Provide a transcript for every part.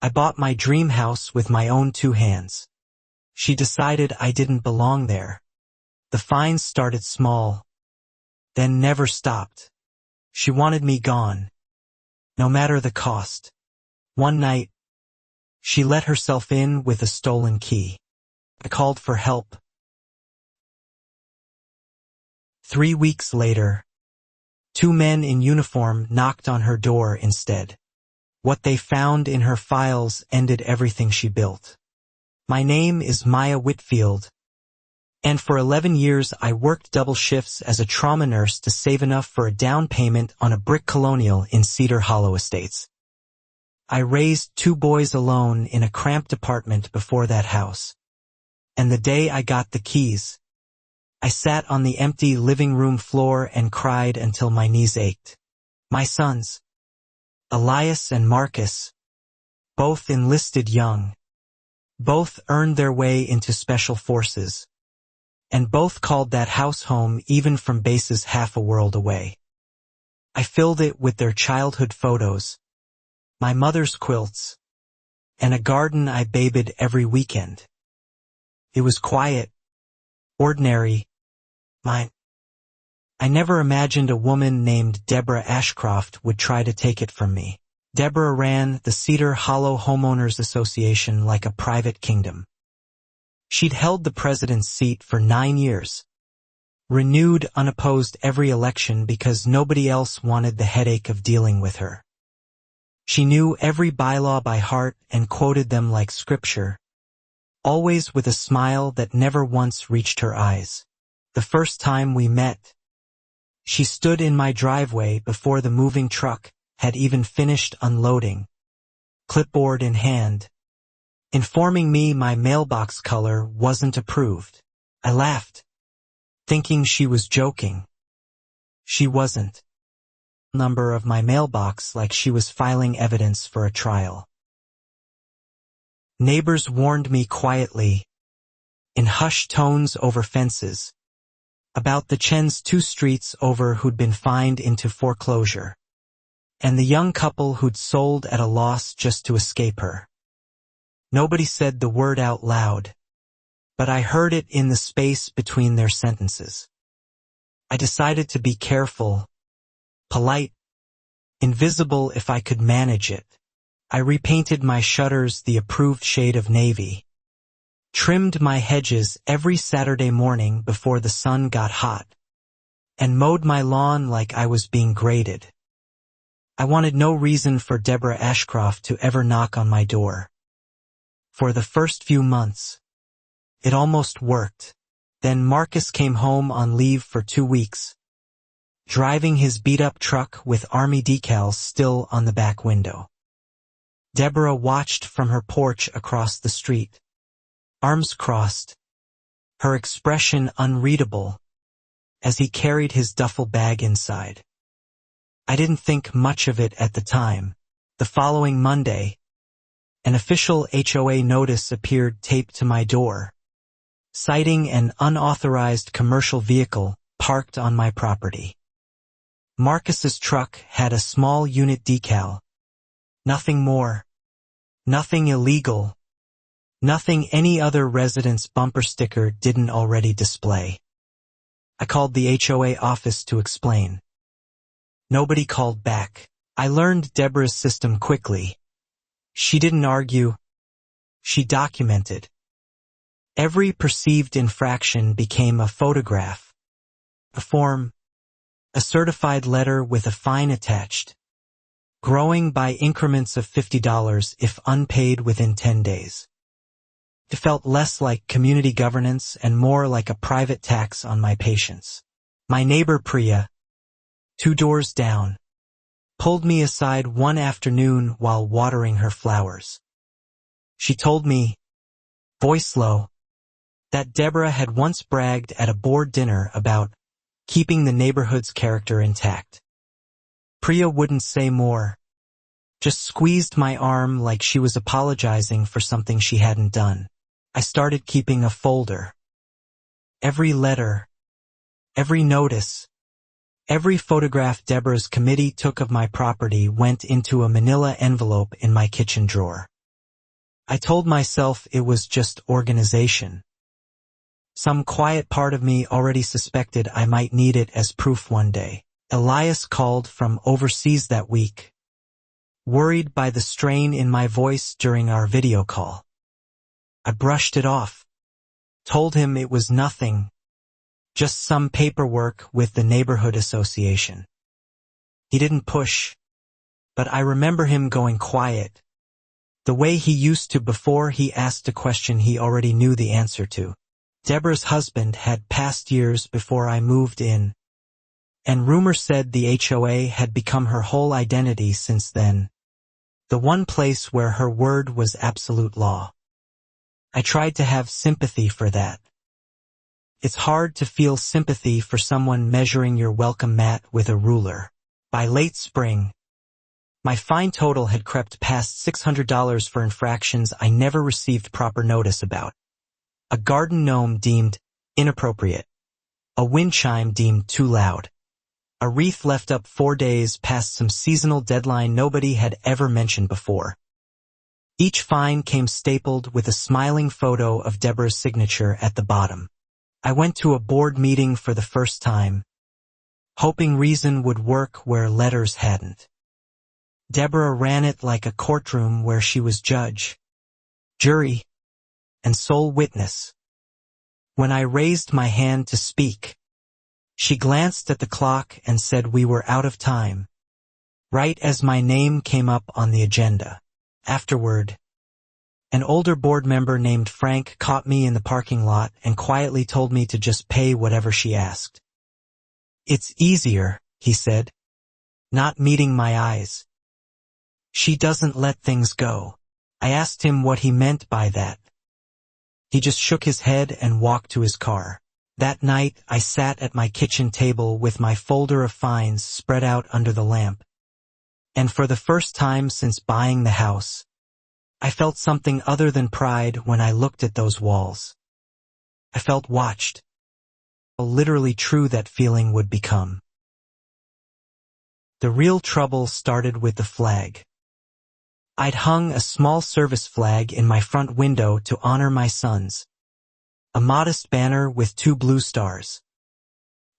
I bought my dream house with my own 2 hands. She decided I didn't belong there. The fines started small, then never stopped. She wanted me gone, no matter the cost. One night, she let herself in with a stolen key. I called for help. 3 weeks later, 2 men in uniform knocked on her door instead. What they found in her files ended everything she built. My name is Maya Whitfield, and for 11 years I worked double shifts as a trauma nurse to save enough for a down payment on a brick colonial in Cedar Hollow Estates. I raised 2 boys alone in a cramped apartment before that house. And the day I got the keys, I sat on the empty living room floor and cried until my knees ached. My sons, Elias and Marcus, both enlisted young, both earned their way into special forces, and both called that house home even from bases half a world away. I filled it with their childhood photos, my mother's quilts, and a garden I babied every weekend. It was quiet, ordinary, mine. I never imagined a woman named Deborah Ashcroft would try to take it from me. Deborah ran the Cedar Hollow Homeowners Association like a private kingdom. She'd held the president's seat for 9 years, renewed unopposed every election because nobody else wanted the headache of dealing with her. She knew every bylaw by heart and quoted them like scripture, always with a smile that never once reached her eyes. The first time we met, she stood in my driveway before the moving truck had even finished unloading, clipboard in hand, informing me my mailbox color wasn't approved. I laughed, thinking she was joking. She wasn't. Number of my mailbox like she was filing evidence for a trial. Neighbors warned me quietly, in hushed tones over fences, about the Chens 2 streets over who'd been fined into foreclosure, and the young couple who'd sold at a loss just to escape her. Nobody said the word out loud, but I heard it in the space between their sentences. I decided to be careful, polite, invisible if I could manage it. I repainted my shutters the approved shade of navy, trimmed my hedges every Saturday morning before the sun got hot, and mowed my lawn like I was being graded. I wanted no reason for Deborah Ashcroft to ever knock on my door. For the first few months, it almost worked. Then Marcus came home on leave for 2 weeks, driving his beat-up truck with army decals still on the back window. Deborah watched from her porch across the street, arms crossed, her expression unreadable, as he carried his duffel bag inside. I didn't think much of it at the time. The following Monday, an official HOA notice appeared taped to my door, citing an unauthorized commercial vehicle parked on my property. Marcus's truck had a small unit decal. Nothing more. Nothing illegal. Nothing any other resident's bumper sticker didn't already display. I called the HOA office to explain. Nobody called back. I learned Deborah's system quickly. She didn't argue. She documented. Every perceived infraction became a photograph, a form, a certified letter with a fine attached, growing by increments of $50 if unpaid within 10 days. It felt less like community governance and more like a private tax on my patience. My neighbor Priya, 2 doors down, pulled me aside one afternoon while watering her flowers. She told me, voice low, that Deborah had once bragged at a board dinner about keeping the neighborhood's character intact. Priya wouldn't say more, just squeezed my arm like she was apologizing for something she hadn't done. I started keeping a folder. Every letter, every notice, every photograph Deborah's committee took of my property went into a manila envelope in my kitchen drawer. I told myself it was just organization. Some quiet part of me already suspected I might need it as proof one day. Elias called from overseas that week, worried by the strain in my voice during our video call. I brushed it off, told him it was nothing, just some paperwork with the neighborhood association. He didn't push, but I remember him going quiet, the way he used to before he asked a question he already knew the answer to. Deborah's husband had passed years before I moved in, and rumor said the HOA had become her whole identity since then, the one place where her word was absolute law. I tried to have sympathy for that. It's hard to feel sympathy for someone measuring your welcome mat with a ruler. By late spring, my fine total had crept past $600 for infractions I never received proper notice about. A garden gnome deemed inappropriate. A wind chime deemed too loud. A wreath left up 4 days past some seasonal deadline nobody had ever mentioned before. Each fine came stapled with a smiling photo of Deborah's signature at the bottom. I went to a board meeting for the first time, hoping reason would work where letters hadn't. Deborah ran it like a courtroom where she was judge, jury, and sole witness. When I raised my hand to speak, she glanced at the clock and said we were out of time, right as my name came up on the agenda. Afterward, an older board member named Frank caught me in the parking lot and quietly told me to just pay whatever she asked. "It's easier," he said, not meeting my eyes. "She doesn't let things go." I asked him what he meant by that. He just shook his head and walked to his car. That night, I sat at my kitchen table with my folder of fines spread out under the lamp. And for the first time since buying the house, I felt something other than pride when I looked at those walls. I felt watched. How literally true that feeling would become. The real trouble started with the flag. I'd hung a small service flag in my front window to honor my sons. A modest banner with 2 blue stars.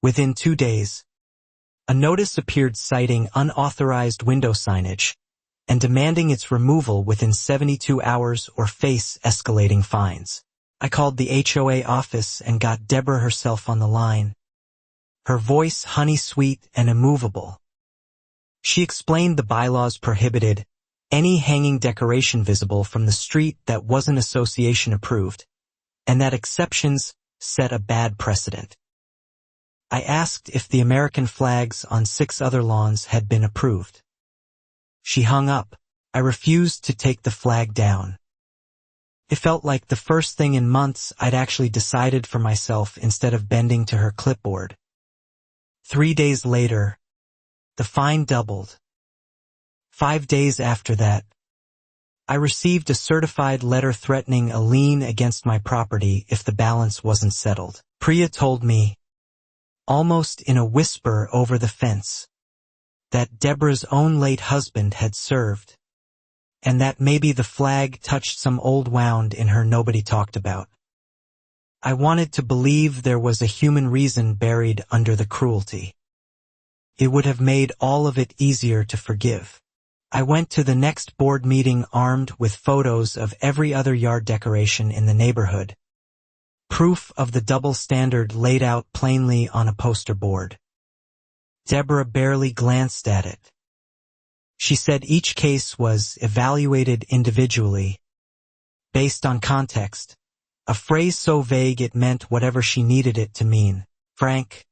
Within 2 days, a notice appeared citing unauthorized window signage and demanding its removal within 72 hours or face escalating fines. I called the HOA office and got Deborah herself on the line, her voice honey-sweet and immovable. She explained the bylaws prohibited any hanging decoration visible from the street that wasn't association approved, and that exceptions set a bad precedent. I asked if the American flags on 6 other lawns had been approved. She hung up. I refused to take the flag down. It felt like the first thing in months I'd actually decided for myself instead of bending to her clipboard. 3 days later, the fine doubled. 5 days after that, I received a certified letter threatening a lien against my property if the balance wasn't settled. Priya told me, almost in a whisper over the fence, that Deborah's own late husband had served, and that maybe the flag touched some old wound in her nobody talked about. I wanted to believe there was a human reason buried under the cruelty. It would have made all of it easier to forgive. I went to the next board meeting armed with photos of every other yard decoration in the neighborhood. Proof of the double standard laid out plainly on a poster board. Deborah barely glanced at it. She said each case was evaluated individually, based on context, a phrase so vague it meant whatever she needed it to mean. Frank,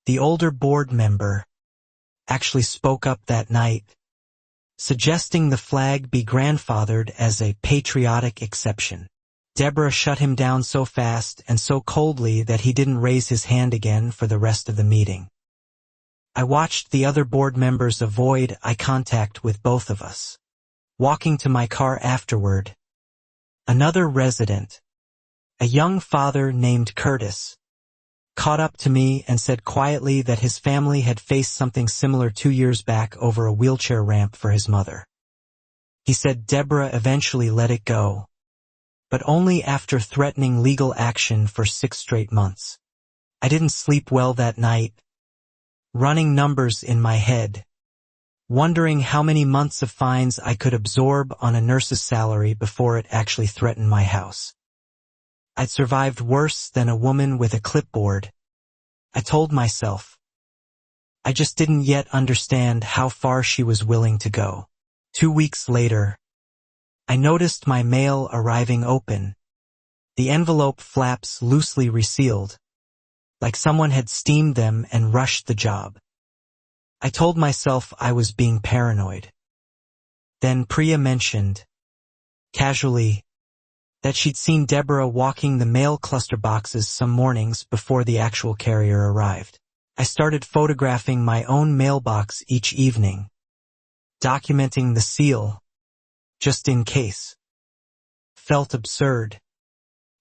the older board member, actually spoke up that night, suggesting the flag be grandfathered as a patriotic exception. Deborah shut him down so fast and so coldly that he didn't raise his hand again for the rest of the meeting. I watched the other board members avoid eye contact with both of us. Walking to my car afterward, another resident, a young father named Curtis, caught up to me and said quietly that his family had faced something similar 2 years back over a wheelchair ramp for his mother. He said Deborah eventually let it go, but only after threatening legal action for 6 straight months. I didn't sleep well that night, running numbers in my head, wondering how many months of fines I could absorb on a nurse's salary before it actually threatened my house. I'd survived worse than a woman with a clipboard, I told myself. I just didn't yet understand how far she was willing to go. 2 weeks later, I noticed my mail arriving open, the envelope flaps loosely resealed, like someone had steamed them and rushed the job. I told myself I was being paranoid. Then Priya mentioned, casually, that she'd seen Deborah walking the mail cluster boxes some mornings before the actual carrier arrived. I started photographing my own mailbox each evening, documenting the seal, just in case. Felt absurd.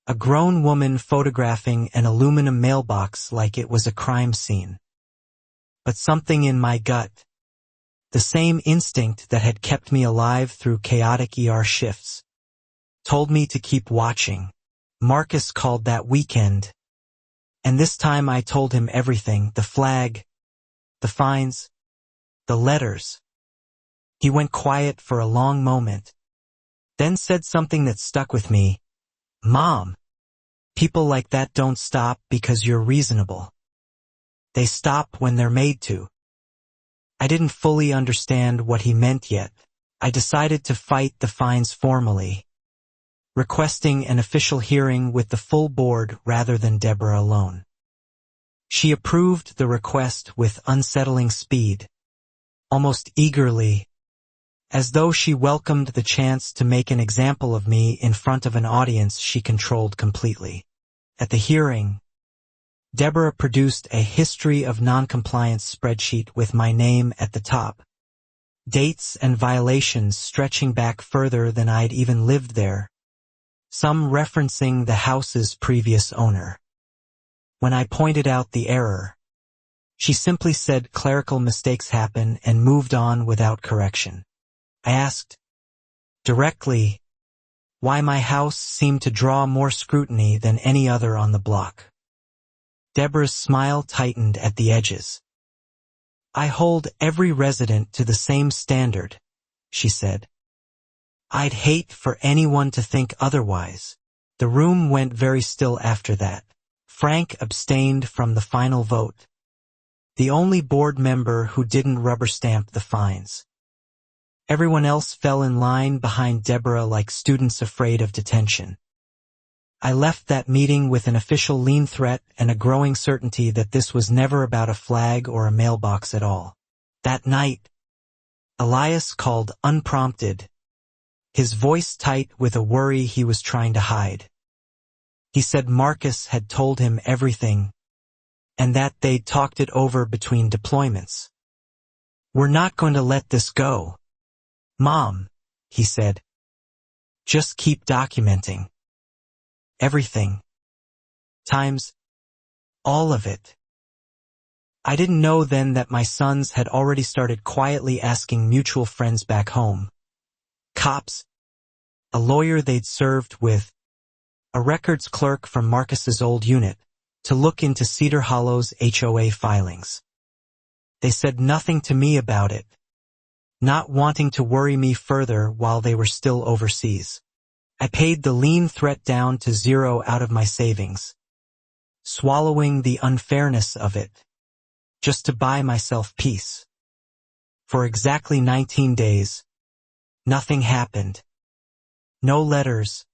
A grown woman photographing an aluminum mailbox like it was a crime scene. But something in my gut, the same instinct that had kept me alive through chaotic ER shifts, told me to keep watching. Marcus called that weekend, and this time I told him everything, the flag, the fines, the letters. He went quiet for a long moment, then said something that stuck with me. Mom, people like that don't stop because you're reasonable. They stop when they're made to. I didn't fully understand what he meant yet. I decided to fight the fines formally, requesting an official hearing with the full board rather than Deborah alone. She approved the request with unsettling speed, almost eagerly, as though she welcomed the chance to make an example of me in front of an audience she controlled completely. At the hearing, Deborah produced a history of noncompliance spreadsheet with my name at the top, dates and violations stretching back further than I'd even lived there, some referencing the house's previous owner. When I pointed out the error, she simply said clerical mistakes happen and moved on without correction. I asked, directly, why my house seemed to draw more scrutiny than any other on the block. Deborah's smile tightened at the edges. I hold every resident to the same standard, she said. I'd hate for anyone to think otherwise. The room went very still after that. Frank abstained from the final vote, the only board member who didn't rubber stamp the fines. Everyone else fell in line behind Deborah like students afraid of detention. I left that meeting with an official lien threat and a growing certainty that this was never about a flag or a mailbox at all. That night, Elias called unprompted, his voice tight with a worry he was trying to hide. He said Marcus had told him everything, and that they'd talked it over between deployments. We're not going to let this go, Mom, he said. Just keep documenting. Everything. Times. All of it. I didn't know then that my sons had already started quietly asking mutual friends back home, cops, a lawyer they'd served with, a records clerk from Marcus's old unit, to look into Cedar Hollow's HOA filings. They said nothing to me about it, not wanting to worry me further while they were still overseas. I paid the lien threat down to 0 out of my savings, swallowing the unfairness of it, just to buy myself peace. For exactly 19 days, nothing happened. No letters,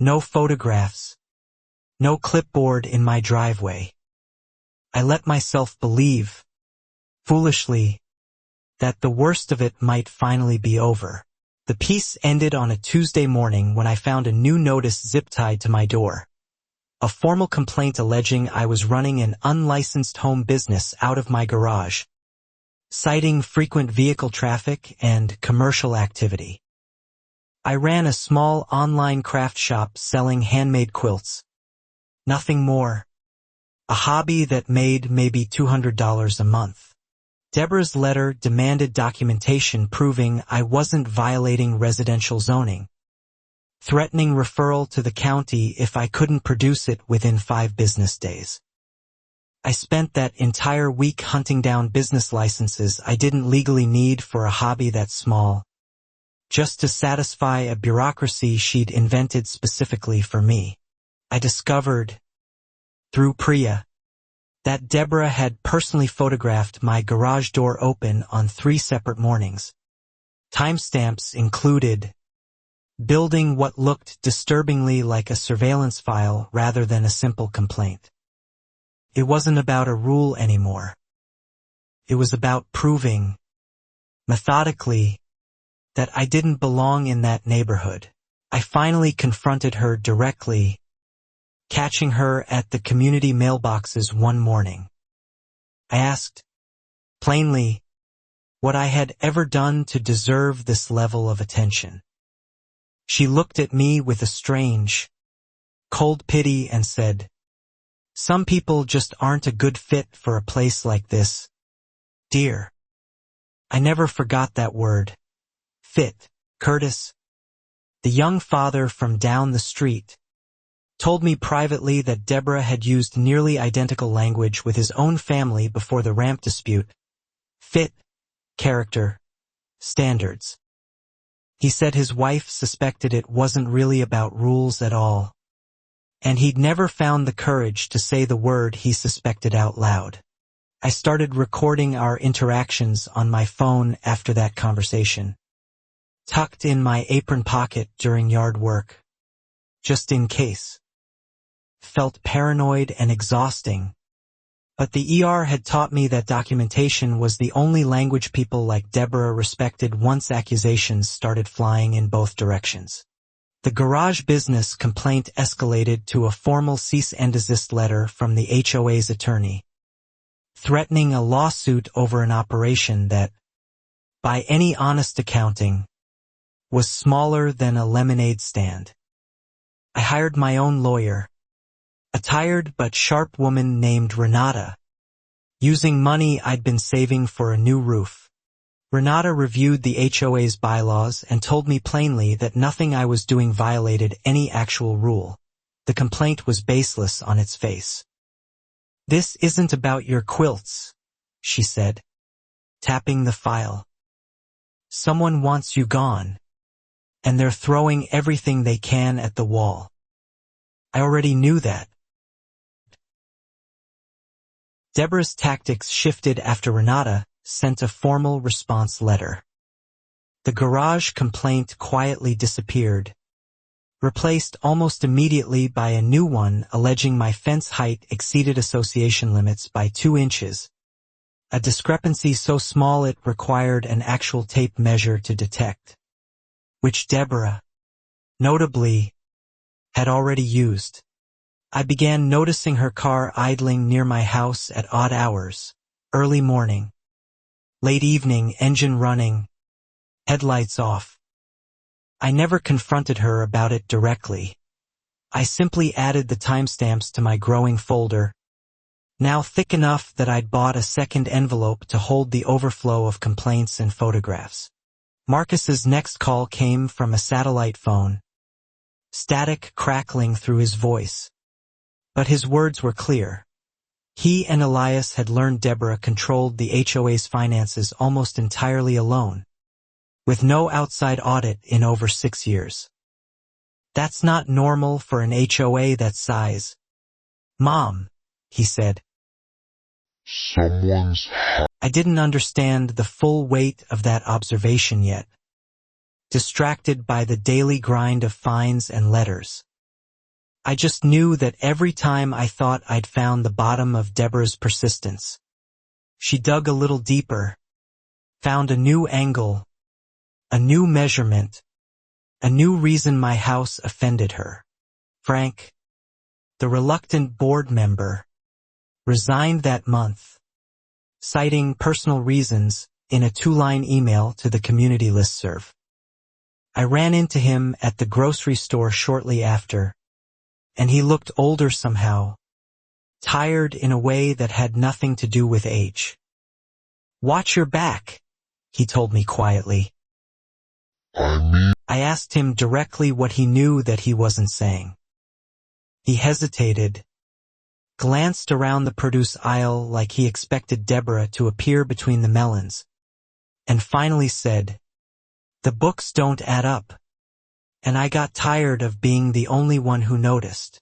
no photographs, no clipboard in my driveway. I let myself believe, foolishly, that the worst of it might finally be over. The peace ended on a Tuesday morning when I found a new notice zip-tied to my door. A formal complaint alleging I was running an unlicensed home business out of my garage, citing frequent vehicle traffic and commercial activity. I ran a small online craft shop selling handmade quilts. Nothing more. A hobby that made maybe $200 a month. Deborah's letter demanded documentation proving I wasn't violating residential zoning, threatening referral to the county if I couldn't produce it within 5 business days. I spent that entire week hunting down business licenses I didn't legally need for a hobby that small, just to satisfy a bureaucracy she'd invented specifically for me. I discovered, through Priya, that Deborah had personally photographed my garage door open on 3 separate mornings. Timestamps included building what looked disturbingly like a surveillance file rather than a simple complaint. It wasn't about a rule anymore. It was about proving, methodically, that I didn't belong in that neighborhood. I finally confronted her directly, catching her at the community mailboxes one morning. I asked, plainly, what I had ever done to deserve this level of attention. She looked at me with a strange, cold pity and said, "Some people just aren't a good fit for a place like this, dear." I never forgot that word. Fit. Curtis, the young father from down the street, told me privately that Deborah had used nearly identical language with his own family before the ramp dispute. Fit, character, standards. He said his wife suspected it wasn't really about rules at all, and he'd never found the courage to say the word he suspected out loud. I started recording our interactions on my phone after that conversation, tucked in my apron pocket during yard work, just in case. Felt paranoid and exhausting, but the ER had taught me that documentation was the only language people like Deborah respected once accusations started flying in both directions. The garage business complaint escalated to a formal cease and desist letter from the HOA's attorney, threatening a lawsuit over an operation that, by any honest accounting, was smaller than a lemonade stand. I hired my own lawyer, a tired but sharp woman named Renata, using money I'd been saving for a new roof. Renata reviewed the HOA's bylaws and told me plainly that nothing I was doing violated any actual rule. The complaint was baseless on its face. "This isn't about your quilts," she said, tapping the file. "Someone wants you gone, and they're throwing everything they can at the wall." I already knew that. Deborah's tactics shifted after Renata sent a formal response letter. The garage complaint quietly disappeared, replaced almost immediately by a new one alleging my fence height exceeded association limits by 2 inches, a discrepancy so small it required an actual tape measure to detect, which Deborah, notably, had already used. I began noticing her car idling near my house at odd hours, early morning, late evening, engine running, headlights off. I never confronted her about it directly. I simply added the timestamps to my growing folder, now thick enough that I'd bought a second envelope to hold the overflow of complaints and photographs. Marcus's next call came from a satellite phone, static crackling through his voice. But his words were clear. He and Elias had learned Deborah controlled the HOA's finances almost entirely alone, with no outside audit in over 6 years. "That's not normal for an HOA that size, Mom," he said. I didn't understand the full weight of that observation yet, distracted by the daily grind of fines and letters. I just knew that every time I thought I'd found the bottom of Deborah's persistence, she dug a little deeper, found a new angle, a new measurement, a new reason my house offended her. Frank, the reluctant board member, resigned that month, citing personal reasons in a 2-line email to the community listserv. I ran into him at the grocery store shortly after, and he looked older somehow, tired in a way that had nothing to do with age. "Watch your back," he told me quietly. I asked him directly what he knew that he wasn't saying. He hesitated, glanced around the produce aisle like he expected Deborah to appear between the melons, and finally said, "The books don't add up." And I got tired of being the only one who noticed.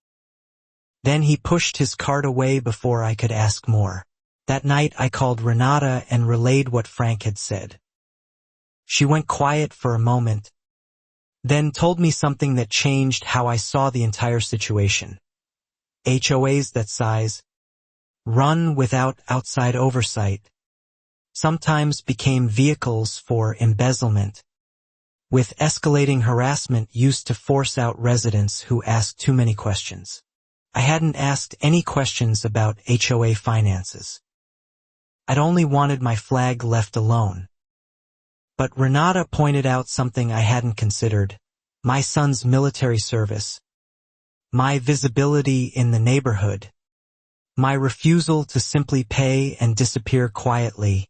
Then he pushed his cart away before I could ask more. That night I called Renata and relayed what Frank had said. She went quiet for a moment, then told me something that changed how I saw the entire situation. HOAs that size, run without outside oversight, sometimes became vehicles for embezzlement, with escalating harassment used to force out residents who asked too many questions. I hadn't asked any questions about HOA finances. I'd only wanted my flag left alone. But Renata pointed out something I hadn't considered: my son's military service, my visibility in the neighborhood, my refusal to simply pay and disappear quietly,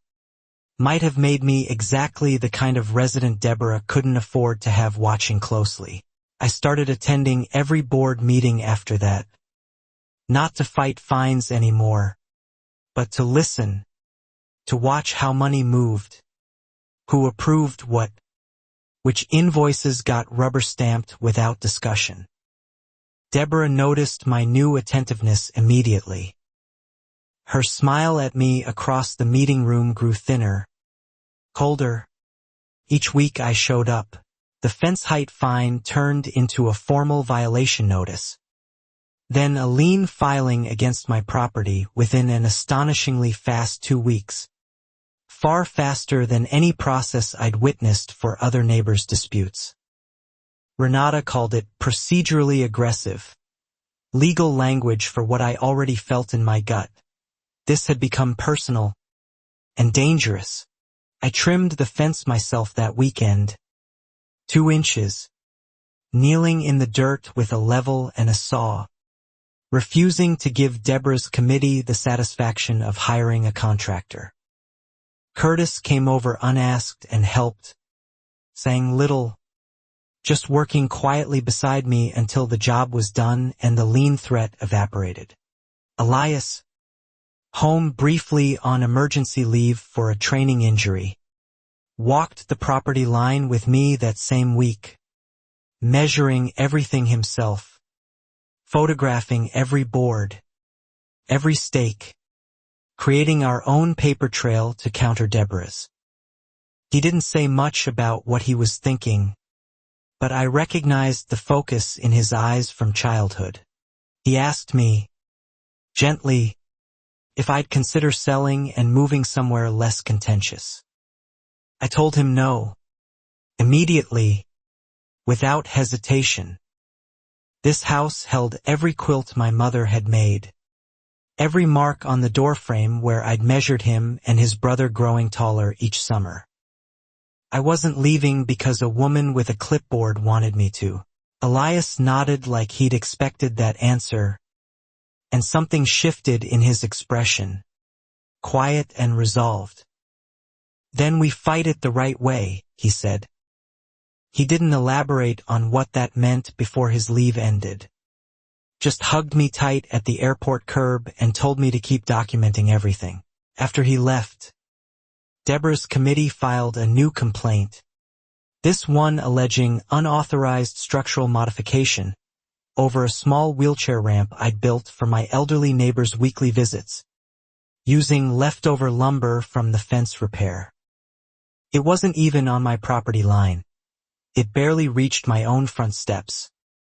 might have made me exactly the kind of resident Deborah couldn't afford to have watching closely. I started attending every board meeting after that, not to fight fines anymore, but to listen, to watch how money moved, who approved what, which invoices got rubber-stamped without discussion. Deborah noticed my new attentiveness immediately. Her smile at me across the meeting room grew thinner, colder. Each week I showed up. The fence height fine turned into a formal violation notice, then a lien filing against my property within an astonishingly fast 2 weeks. Far faster than any process I'd witnessed for other neighbors' disputes. Renata called it procedurally aggressive, legal language for what I already felt in my gut. This had become personal and dangerous. I trimmed the fence myself that weekend. 2 inches, kneeling in the dirt with a level and a saw, refusing to give Deborah's committee the satisfaction of hiring a contractor. Curtis came over unasked and helped, saying little, just working quietly beside me until the job was done and the lien threat evaporated. Elias, home briefly on emergency leave for a training injury, walked the property line with me that same week, measuring everything himself, photographing every board, every stake, creating our own paper trail to counter Deborah's. He didn't say much about what he was thinking, but I recognized the focus in his eyes from childhood. He asked me, gently, if I'd consider selling and moving somewhere less contentious. I told him no, immediately, without hesitation. This house held every quilt my mother had made, every mark on the doorframe where I'd measured him and his brother growing taller each summer. I wasn't leaving because a woman with a clipboard wanted me to. Elias nodded like he'd expected that answer, and something shifted in his expression, quiet and resolved. Then we fight it the right way, he said. He didn't elaborate on what that meant before his leave ended. Just hugged me tight at the airport curb and told me to keep documenting everything. After he left, Deborah's committee filed a new complaint, this one alleging unauthorized structural modification over a small wheelchair ramp I'd built for my elderly neighbor's weekly visits, using leftover lumber from the fence repair. It wasn't even on my property line. It barely reached my own front steps.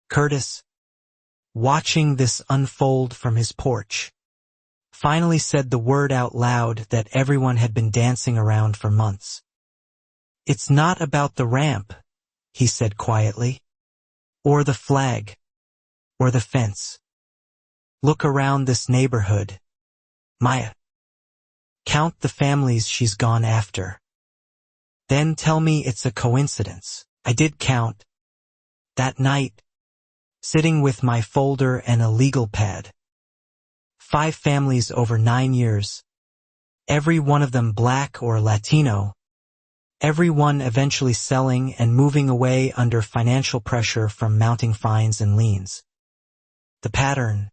Curtis, watching this unfold from his porch, finally said the word out loud that everyone had been dancing around for months. "It's not about the ramp," he said quietly, "or the flag, or the fence. Look around this neighborhood. Maya. Count the families she's gone after. Then tell me it's a coincidence." I did count. That night, sitting with my folder and a legal pad. 5 families over 9 years. every one of them black or Latino, every one eventually selling and moving away under financial pressure from mounting fines and liens. The pattern,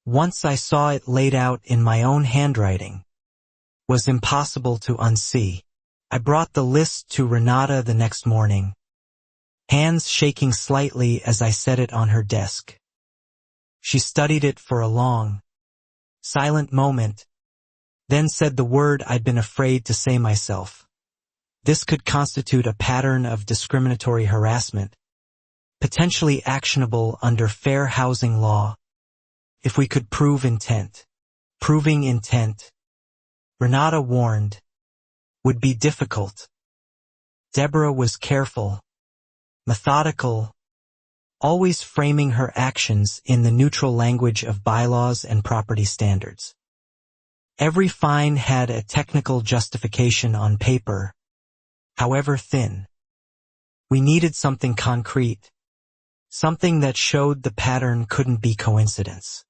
once I saw it laid out in my own handwriting, was impossible to unsee. I brought the list to Renata the next morning, hands shaking slightly as I set it on her desk. She studied it for a long, silent moment, then said the word I'd been afraid to say myself. This could constitute a pattern of discriminatory harassment, potentially actionable under fair housing law, if we could prove intent. Proving intent, Renata warned, would be difficult. Deborah was careful, methodical, always framing her actions in the neutral language of bylaws and property standards. Every fine had a technical justification on paper, however thin. We needed something concrete, something that showed the pattern couldn't be coincidence.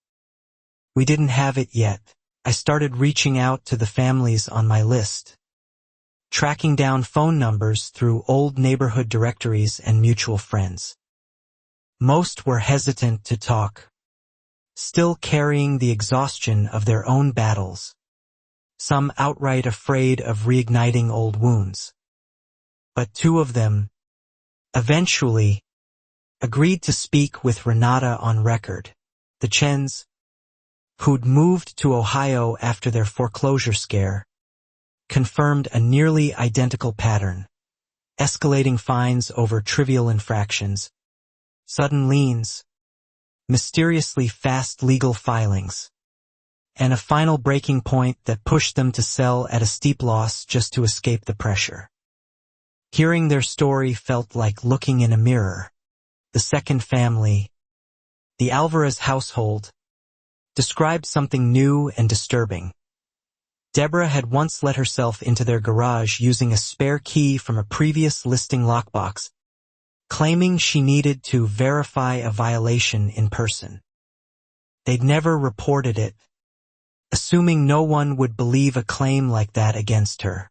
We didn't have it yet. I started reaching out to the families on my list, tracking down phone numbers through old neighborhood directories and mutual friends. Most were hesitant to talk, still carrying the exhaustion of their own battles, some outright afraid of reigniting old wounds. But two of them, eventually, agreed to speak with Renata on record. The Chens, who'd moved to Ohio after their foreclosure scare, confirmed a nearly identical pattern: escalating fines over trivial infractions, sudden liens, mysteriously fast legal filings, and a final breaking point that pushed them to sell at a steep loss just to escape the pressure. Hearing their story felt like looking in a mirror. The second family, the Alvarez household, described something new and disturbing. Deborah had once let herself into their garage using a spare key from a previous listing lockbox, claiming she needed to verify a violation in person. They'd never reported it, assuming no one would believe a claim like that against her.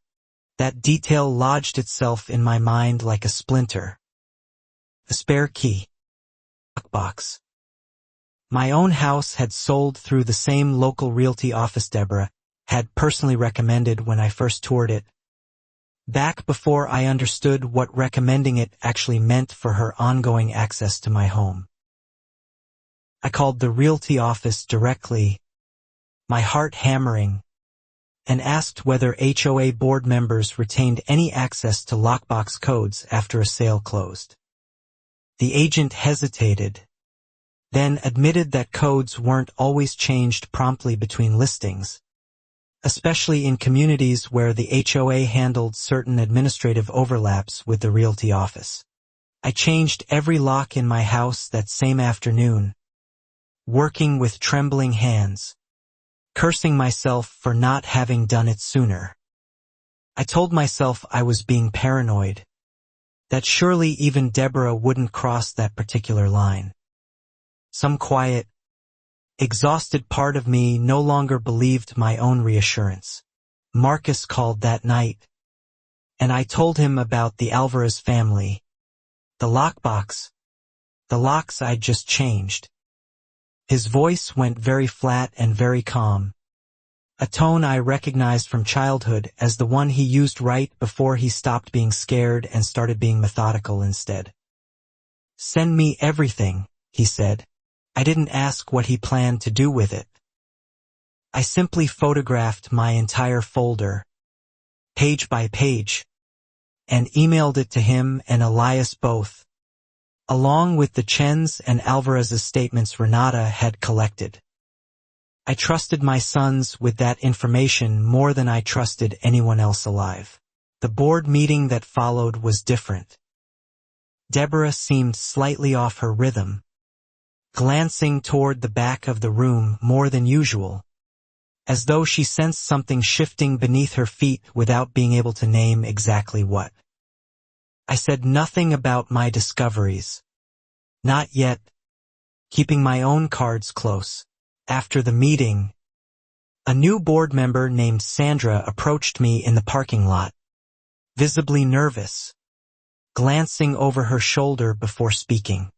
That detail lodged itself in my mind like a splinter. A spare key. Lockbox. My own house had sold through the same local realty office Deborah had personally recommended when I first toured it, back before I understood what recommending it actually meant for her ongoing access to my home. I called the realty office directly, my heart hammering, and asked whether HOA board members retained any access to lockbox codes after a sale closed. The agent hesitated, then admitted that codes weren't always changed promptly between listings, especially in communities where the HOA handled certain administrative overlaps with the realty office. I changed every lock in my house that same afternoon, working with trembling hands, cursing myself for not having done it sooner. I told myself I was being paranoid, that surely even Deborah wouldn't cross that particular line. Some quiet, exhausted part of me no longer believed my own reassurance. Marcus called that night, and I told him about the Alvarez family, the lockbox, the locks I'd just changed. His voice went very flat and very calm, a tone I recognized from childhood as the one he used right before he stopped being scared and started being methodical instead. "Send me everything," he said. I didn't ask what he planned to do with it. I simply photographed my entire folder, page by page, and emailed it to him and Elias both, along with the Chens and Alvarez's statements Renata had collected. I trusted my sons with that information more than I trusted anyone else alive. The board meeting that followed was different. Deborah seemed slightly off her rhythm, glancing toward the back of the room more than usual, as though she sensed something shifting beneath her feet without being able to name exactly what. I said nothing about my discoveries. Not yet, keeping my own cards close. After the meeting, A new board member named Sandra approached me in the parking lot, visibly nervous, glancing over her shoulder before speaking.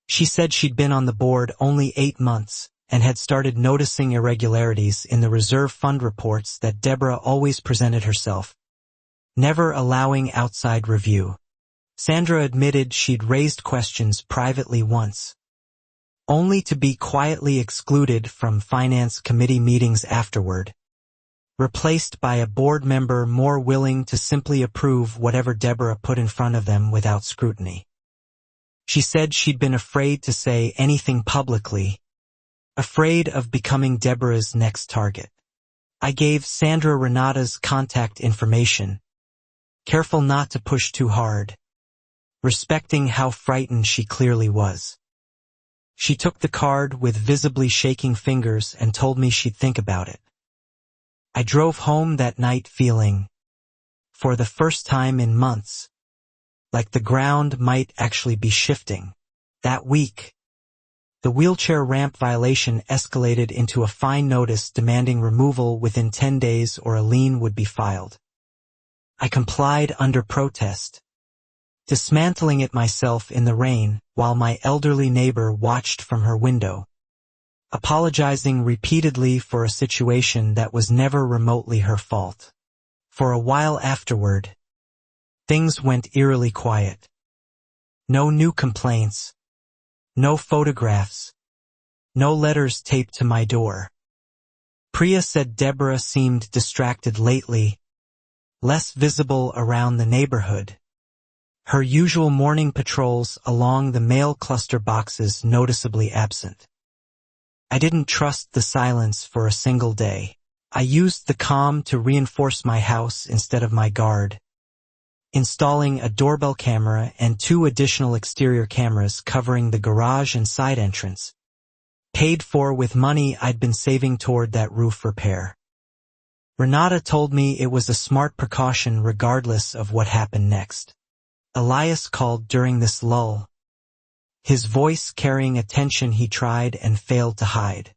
She said she'd been on the board only 8 months and had started noticing irregularities in the reserve fund reports that Deborah always presented herself, never allowing outside review. Sandra admitted she'd raised questions privately once, only to be quietly excluded from finance committee meetings afterward, replaced by a board member more willing to simply approve whatever Deborah put in front of them without scrutiny. She said she'd been afraid to say anything publicly, afraid of becoming Deborah's next target. I gave Sandra Renata's contact information, careful not to push too hard, respecting how frightened she clearly was. She took the card with visibly shaking fingers and told me she'd think about it. I drove home that night feeling, for the first time in months, like the ground might actually be shifting. That week, the wheelchair ramp violation escalated into a fine notice demanding removal within 10 days or a lien would be filed. I complied under protest, dismantling it myself in the rain while my elderly neighbor watched from her window, apologizing repeatedly for a situation that was never remotely her fault. For a while afterward, things went eerily quiet. No new complaints, no photographs, no letters taped to my door. Priya said Deborah seemed distracted lately, less visible around the neighborhood. Her usual morning patrols along the mail cluster boxes noticeably absent. I didn't trust the silence for a single day. I used the calm to reinforce my house instead of my guard, installing a doorbell camera and 2 additional exterior cameras covering the garage and side entrance, paid for with money I'd been saving toward that roof repair. Renata told me it was a smart precaution regardless of what happened next. Elias called during this lull, his voice carrying a tension he tried and failed to hide.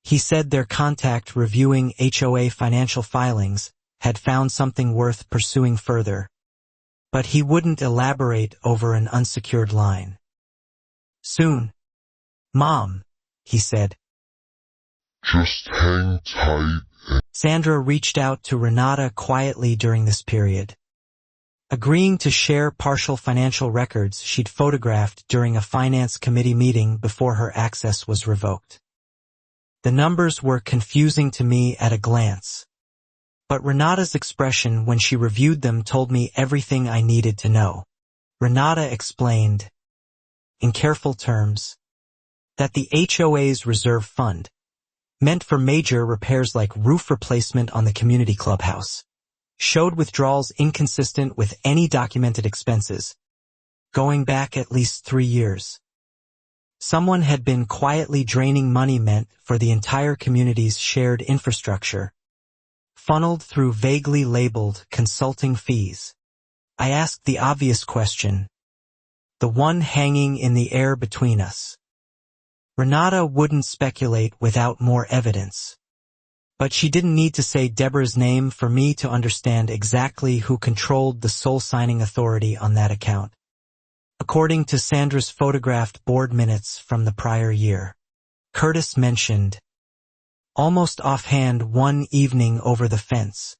He said their contact reviewing HOA financial filings had found something worth pursuing further, but he wouldn't elaborate over an unsecured line. Soon, Mom, he said. Just hang tight. Sandra reached out to Renata quietly during this period, agreeing to share partial financial records she'd photographed during a finance committee meeting before her access was revoked. The numbers were confusing to me at a glance, but Renata's expression when she reviewed them told me everything I needed to know. Renata explained, in careful terms, that the HOA's reserve fund, meant for major repairs like roof replacement on the community clubhouse, showed withdrawals inconsistent with any documented expenses, going back at least 3 years. Someone had been quietly draining money meant for the entire community's shared infrastructure, funneled through vaguely labeled consulting fees. I asked the obvious question, the one hanging in the air between us. Renata wouldn't speculate without more evidence, but she didn't need to say Deborah's name for me to understand exactly who controlled the sole signing authority on that account. According to Sandra's photographed board minutes from the prior year, Curtis mentioned, almost offhand one evening over the fence,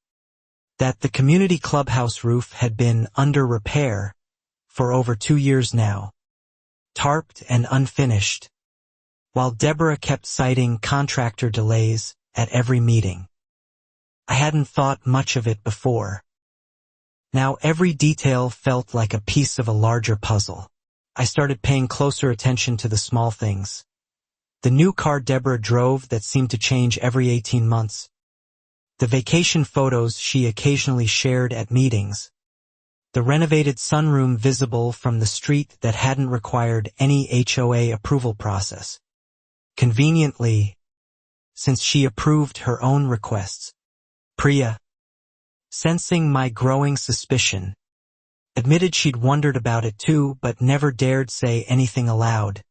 that the community clubhouse roof had been under repair for over 2 years now, tarped and unfinished, while Deborah kept citing contractor delays at every meeting. I hadn't thought much of it before. Now every detail felt like a piece of a larger puzzle. I started paying closer attention to the small things. The new car Deborah drove that seemed to change every 18 months. The vacation photos she occasionally shared at meetings. The renovated sunroom visible from the street that hadn't required any HOA approval process. Conveniently, since she approved her own requests. Priya, sensing my growing suspicion, admitted she'd wondered about it too but never dared say anything aloud,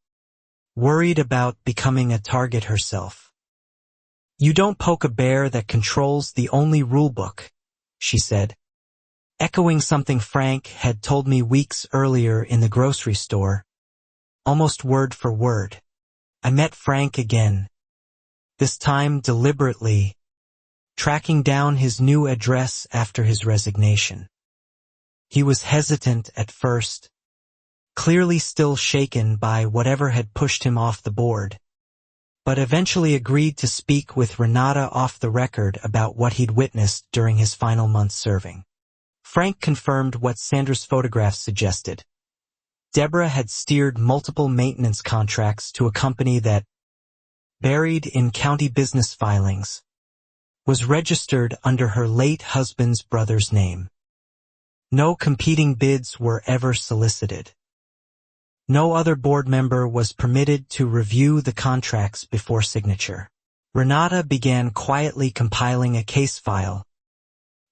worried about becoming a target herself. You don't poke a bear that controls the only rulebook, she said, echoing something Frank had told me weeks earlier in the grocery store, almost word for word. I met Frank again, this time deliberately, tracking down his new address after his resignation. He was hesitant at first, clearly still shaken by whatever had pushed him off the board, but eventually agreed to speak with Renata off the record about what he'd witnessed during his final month serving. Frank confirmed what Sandra's photographs suggested. Deborah had steered multiple maintenance contracts to a company that, buried in county business filings, was registered under her late husband's brother's name. No competing bids were ever solicited. No other board member was permitted to review the contracts before signature. Renata began quietly compiling a case file,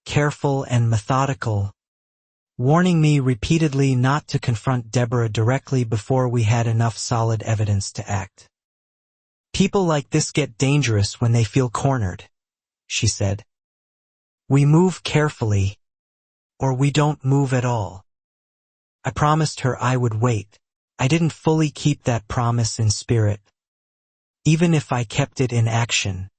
careful and methodical, warning me repeatedly not to confront Deborah directly before we had enough solid evidence to act. People like this get dangerous when they feel cornered, she said. We move carefully, or we don't move at all. I promised her I would wait. I didn't fully keep that promise in spirit, even if I kept it in action,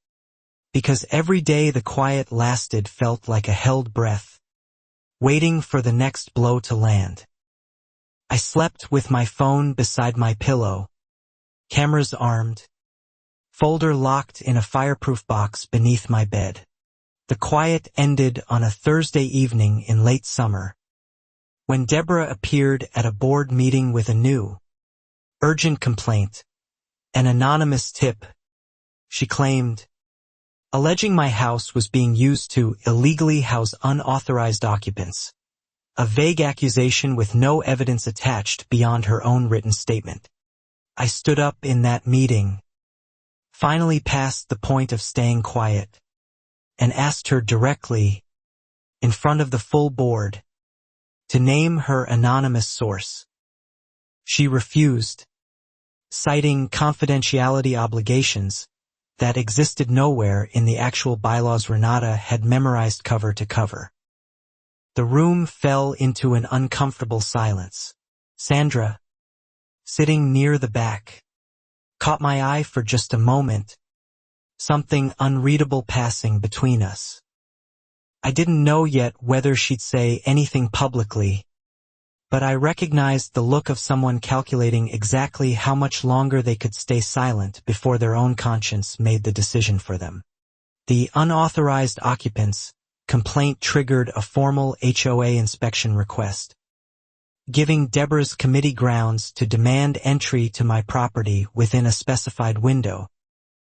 because every day the quiet lasted felt like a held breath, waiting for the next blow to land. I slept with my phone beside my pillow, cameras armed, folder locked in a fireproof box beneath my bed. The quiet ended on a Thursday evening in late summer, when Deborah appeared at a board meeting with a new, urgent complaint, an anonymous tip, she claimed, alleging my house was being used to illegally house unauthorized occupants, a vague accusation with no evidence attached beyond her own written statement. I stood up in that meeting, finally past the point of staying quiet, and asked her directly, in front of the full board, to name her anonymous source. She refused, citing confidentiality obligations that existed nowhere in the actual bylaws Renata had memorized cover to cover. The room fell into an uncomfortable silence. Sandra, sitting near the back, caught my eye for just a moment, something unreadable passing between us. I didn't know yet whether she'd say anything publicly, but I recognized the look of someone calculating exactly how much longer they could stay silent before their own conscience made the decision for them. The unauthorized occupants complaint triggered a formal HOA inspection request, giving Deborah's committee grounds to demand entry to my property within a specified window,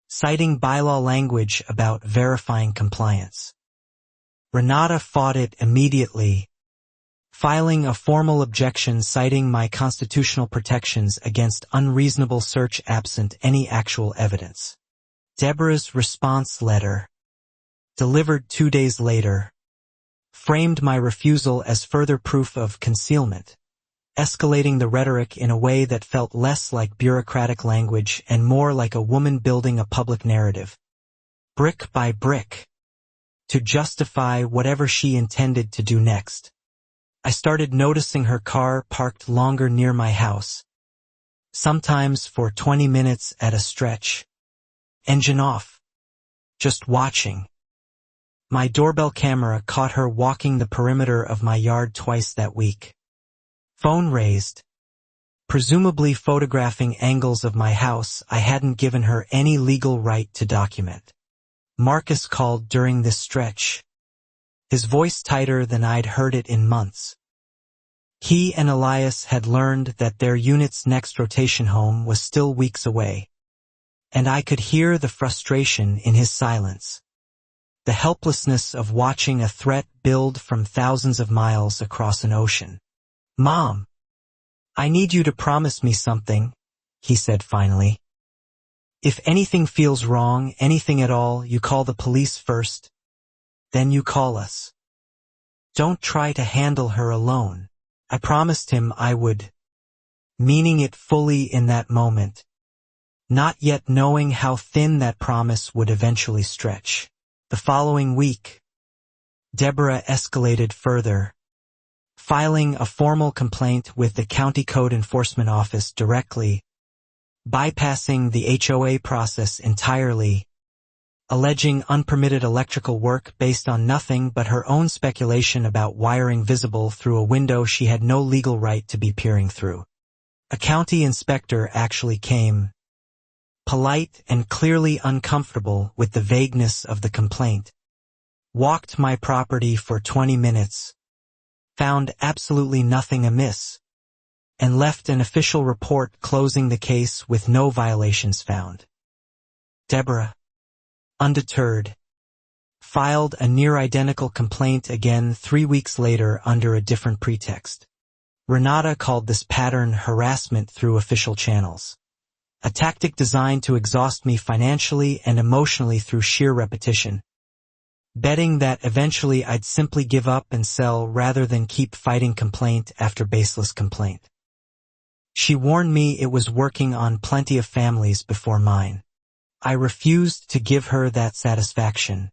citing bylaw language about verifying compliance. Renata fought it immediately, filing a formal objection citing my constitutional protections against unreasonable search absent any actual evidence. Deborah's response letter, delivered 2 days later, framed my refusal as further proof of concealment, escalating the rhetoric in a way that felt less like bureaucratic language and more like a woman building a public narrative, brick by brick, to justify whatever she intended to do next. I started noticing her car parked longer near my house, sometimes for 20 minutes at a stretch, engine off, just watching. My doorbell camera caught her walking the perimeter of my yard twice that week. Phone raised, presumably photographing angles of my house I hadn't given her any legal right to document. Marcus called during this stretch, his voice tighter than I'd heard it in months. He and Elias had learned that their unit's next rotation home was still weeks away, and I could hear the frustration in his silence, the helplessness of watching a threat build from thousands of miles across an ocean. "Mom, I need you to promise me something," he said finally. "If anything feels wrong, anything at all, you call the police first, then you call us. Don't try to handle her alone." I promised him I would, meaning it fully in that moment, not yet knowing how thin that promise would eventually stretch. The following week, Deborah escalated further, filing a formal complaint with the County Code Enforcement Office directly, bypassing the HOA process entirely, alleging unpermitted electrical work based on nothing but her own speculation about wiring visible through a window she had no legal right to be peering through. A county inspector actually came, polite and clearly uncomfortable with the vagueness of the complaint, walked my property for 20 minutes, found absolutely nothing amiss, and left an official report closing the case with no violations found. Deborah, undeterred, filed a near-identical complaint again 3 weeks later under a different pretext. Renata called this pattern harassment through official channels, a tactic designed to exhaust me financially and emotionally through sheer repetition, betting that eventually I'd simply give up and sell rather than keep fighting complaint after baseless complaint. She warned me it was working on plenty of families before mine. I refused to give her that satisfaction,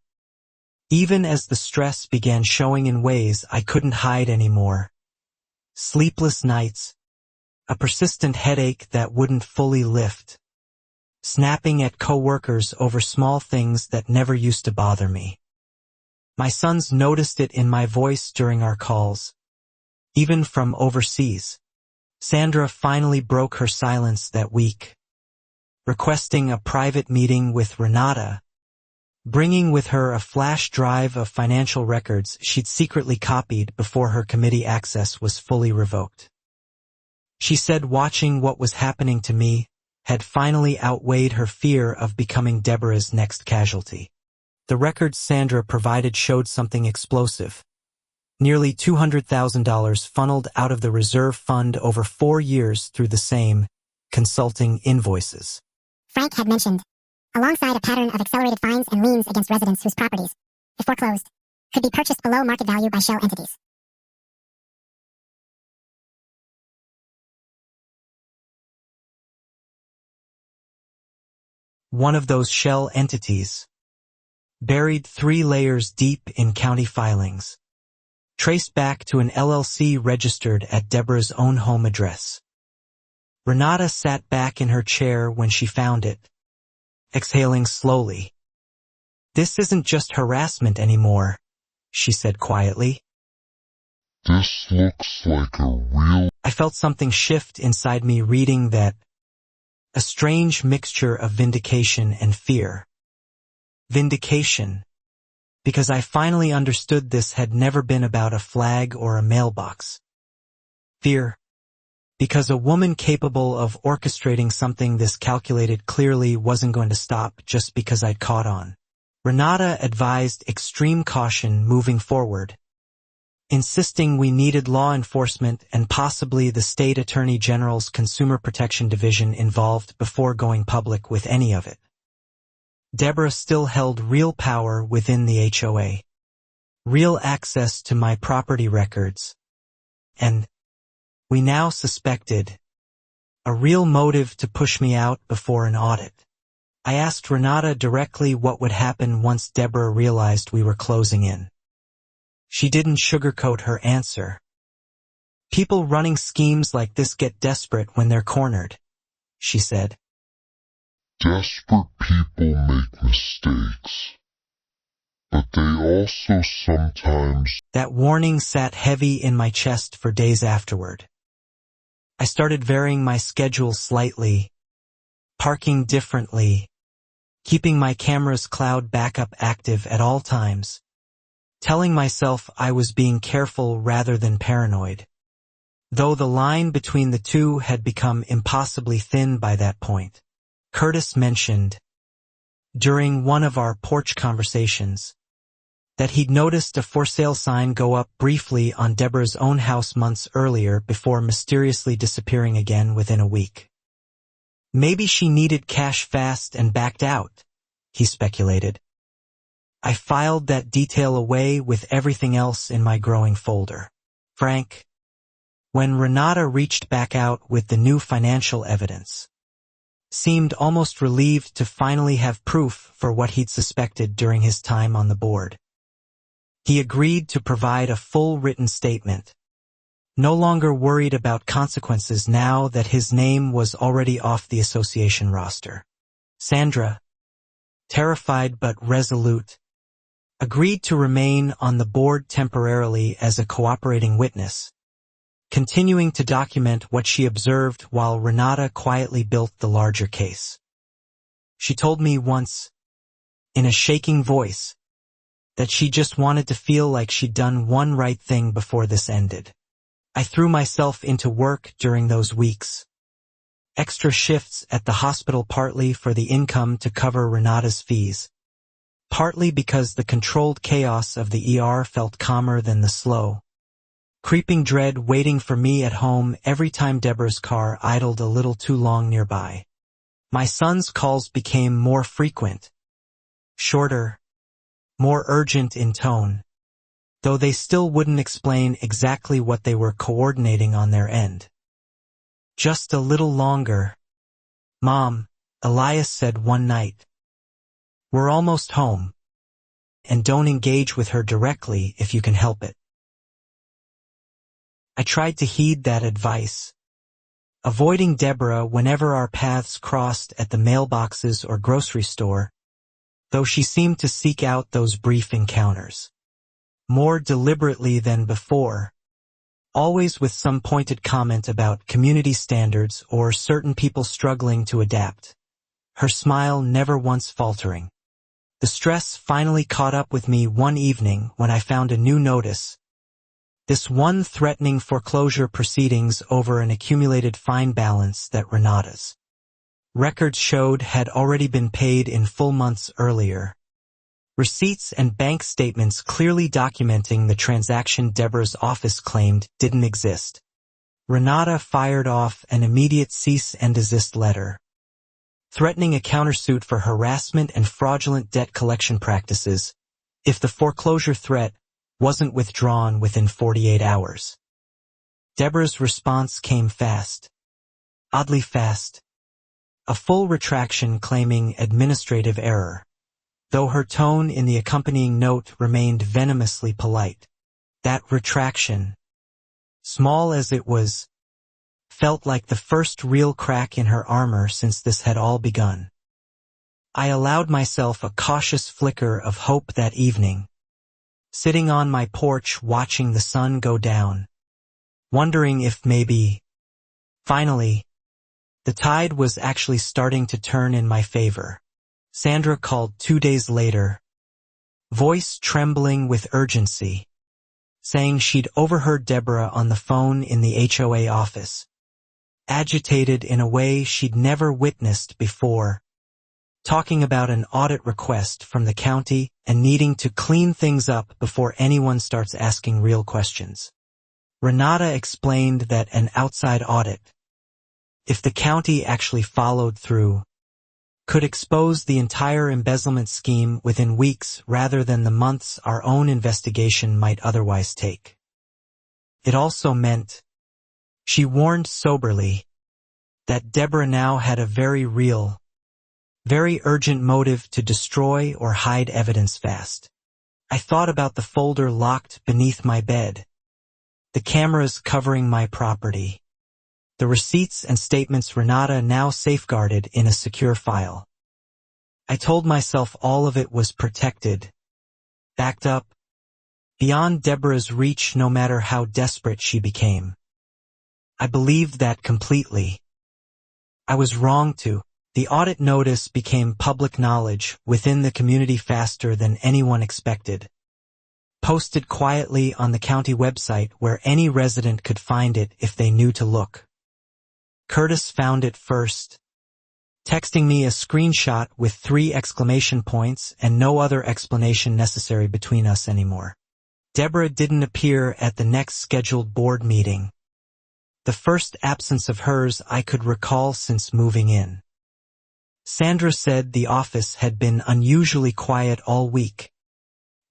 even as the stress began showing in ways I couldn't hide anymore. Sleepless nights, a persistent headache that wouldn't fully lift, snapping at coworkers over small things that never used to bother me. My sons noticed it in my voice during our calls, even from overseas. Sandra finally broke her silence that week, requesting a private meeting with Renata, bringing with her a flash drive of financial records she'd secretly copied before her committee access was fully revoked. She said watching what was happening to me had finally outweighed her fear of becoming Deborah's next casualty. The records Sandra provided showed something explosive. Nearly $200,000 funneled out of the reserve fund over 4 years through the same consulting invoices. Frank had mentioned, alongside a pattern of accelerated fines and liens against residents whose properties, if foreclosed, could be purchased below market value by shell entities. One of those shell entities, buried 3 layers deep in county filings, traced back to an LLC registered at Deborah's own home address. Renata sat back in her chair when she found it, exhaling slowly. "This isn't just harassment anymore," she said quietly. This looks like a real... I felt something shift inside me reading that, a strange mixture of vindication and fear. Vindication, because I finally understood this had never been about a flag or a mailbox. Fear, because a woman capable of orchestrating something this calculated clearly wasn't going to stop just because I'd caught on. Renata advised extreme caution moving forward, insisting we needed law enforcement and possibly the state attorney general's Consumer Protection Division involved before going public with any of it. Deborah still held real power within the HOA, real access to my property records, and, we now suspected, a real motive to push me out before an audit. I asked Renata directly what would happen once Deborah realized we were closing in. She didn't sugarcoat her answer. "People running schemes like this get desperate when they're cornered," she said. Desperate people make mistakes, but they also sometimes... That warning sat heavy in my chest for days afterward. I started varying my schedule slightly, parking differently, keeping my camera's cloud backup active at all times, telling myself I was being careful rather than paranoid, though the line between the two had become impossibly thin by that point. Curtis mentioned, during one of our porch conversations, that he'd noticed a for sale sign go up briefly on Deborah's own house months earlier before mysteriously disappearing again within a week. Maybe she needed cash fast and backed out, he speculated. I filed that detail away with everything else in my growing folder. Frank, when Renata reached back out with the new financial evidence, seemed almost relieved to finally have proof for what he'd suspected during his time on the board. He agreed to provide a full written statement, no longer worried about consequences now that his name was already off the association roster. Sandra, terrified but resolute, agreed to remain on the board temporarily as a cooperating witness, continuing to document what she observed while Renata quietly built the larger case. She told me once, in a shaking voice, that she just wanted to feel like she'd done one right thing before this ended. I threw myself into work during those weeks. Extra shifts at the hospital, partly for the income to cover Renata's fees, partly because the controlled chaos of the ER felt calmer than the slow, creeping dread waiting for me at home every time Deborah's car idled a little too long nearby. My son's calls became more frequent, shorter, more urgent in tone, though they still wouldn't explain exactly what they were coordinating on their end. Just a little longer, Mom, Elias said one night. We're almost home. And don't engage with her directly if you can help it. I tried to heed that advice, avoiding Deborah whenever our paths crossed at the mailboxes or grocery store, though she seemed to seek out those brief encounters more deliberately than before, always with some pointed comment about community standards or certain people struggling to adapt, her smile never once faltering. The stress finally caught up with me one evening when I found a new notice, this one threatening foreclosure proceedings over an accumulated fine balance that Renata's records showed had already been paid in full months earlier. Receipts and bank statements clearly documenting the transaction Deborah's office claimed didn't exist. Renata fired off an immediate cease and desist letter, threatening a countersuit for harassment and fraudulent debt collection practices if the foreclosure threat wasn't withdrawn within 48 hours. Deborah's response came fast, oddly fast, a full retraction claiming administrative error, though her tone in the accompanying note remained venomously polite. That retraction, small as it was, felt like the first real crack in her armor since this had all begun. I allowed myself a cautious flicker of hope that evening, sitting on my porch watching the sun go down, wondering if maybe, finally, the tide was actually starting to turn in my favor. Sandra called 2 days later, voice trembling with urgency, saying she'd overheard Deborah on the phone in the HOA office, agitated in a way she'd never witnessed before, talking about an audit request from the county and needing to clean things up before anyone starts asking real questions. Renata explained that an outside audit, if the county actually followed through, could expose the entire embezzlement scheme within weeks rather than the months our own investigation might otherwise take. It also meant, she warned soberly, that Deborah now had a very real, very urgent motive to destroy or hide evidence fast. I thought about the folder locked beneath my bed, the cameras covering my property, the receipts and statements Renata now safeguarded in a secure file. I told myself all of it was protected, backed up, beyond Deborah's reach no matter how desperate she became. I believed that completely. I was wrong to. The audit notice became public knowledge within the community faster than anyone expected. Posted quietly on the county website where any resident could find it if they knew to look. Curtis found it first, texting me a screenshot with 3 exclamation points and no other explanation necessary between us anymore. Deborah didn't appear at the next scheduled board meeting, the first absence of hers I could recall since moving in. Sandra said the office had been unusually quiet all week,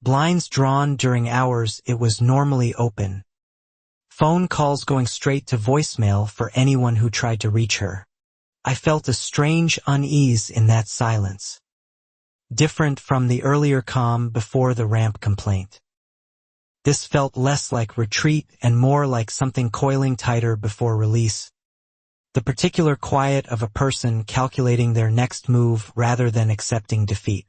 blinds drawn during hours it was normally open, phone calls going straight to voicemail for anyone who tried to reach her. I felt a strange unease in that silence, different from the earlier calm before the ramp complaint. This felt less like retreat and more like something coiling tighter before release, the particular quiet of a person calculating their next move rather than accepting defeat.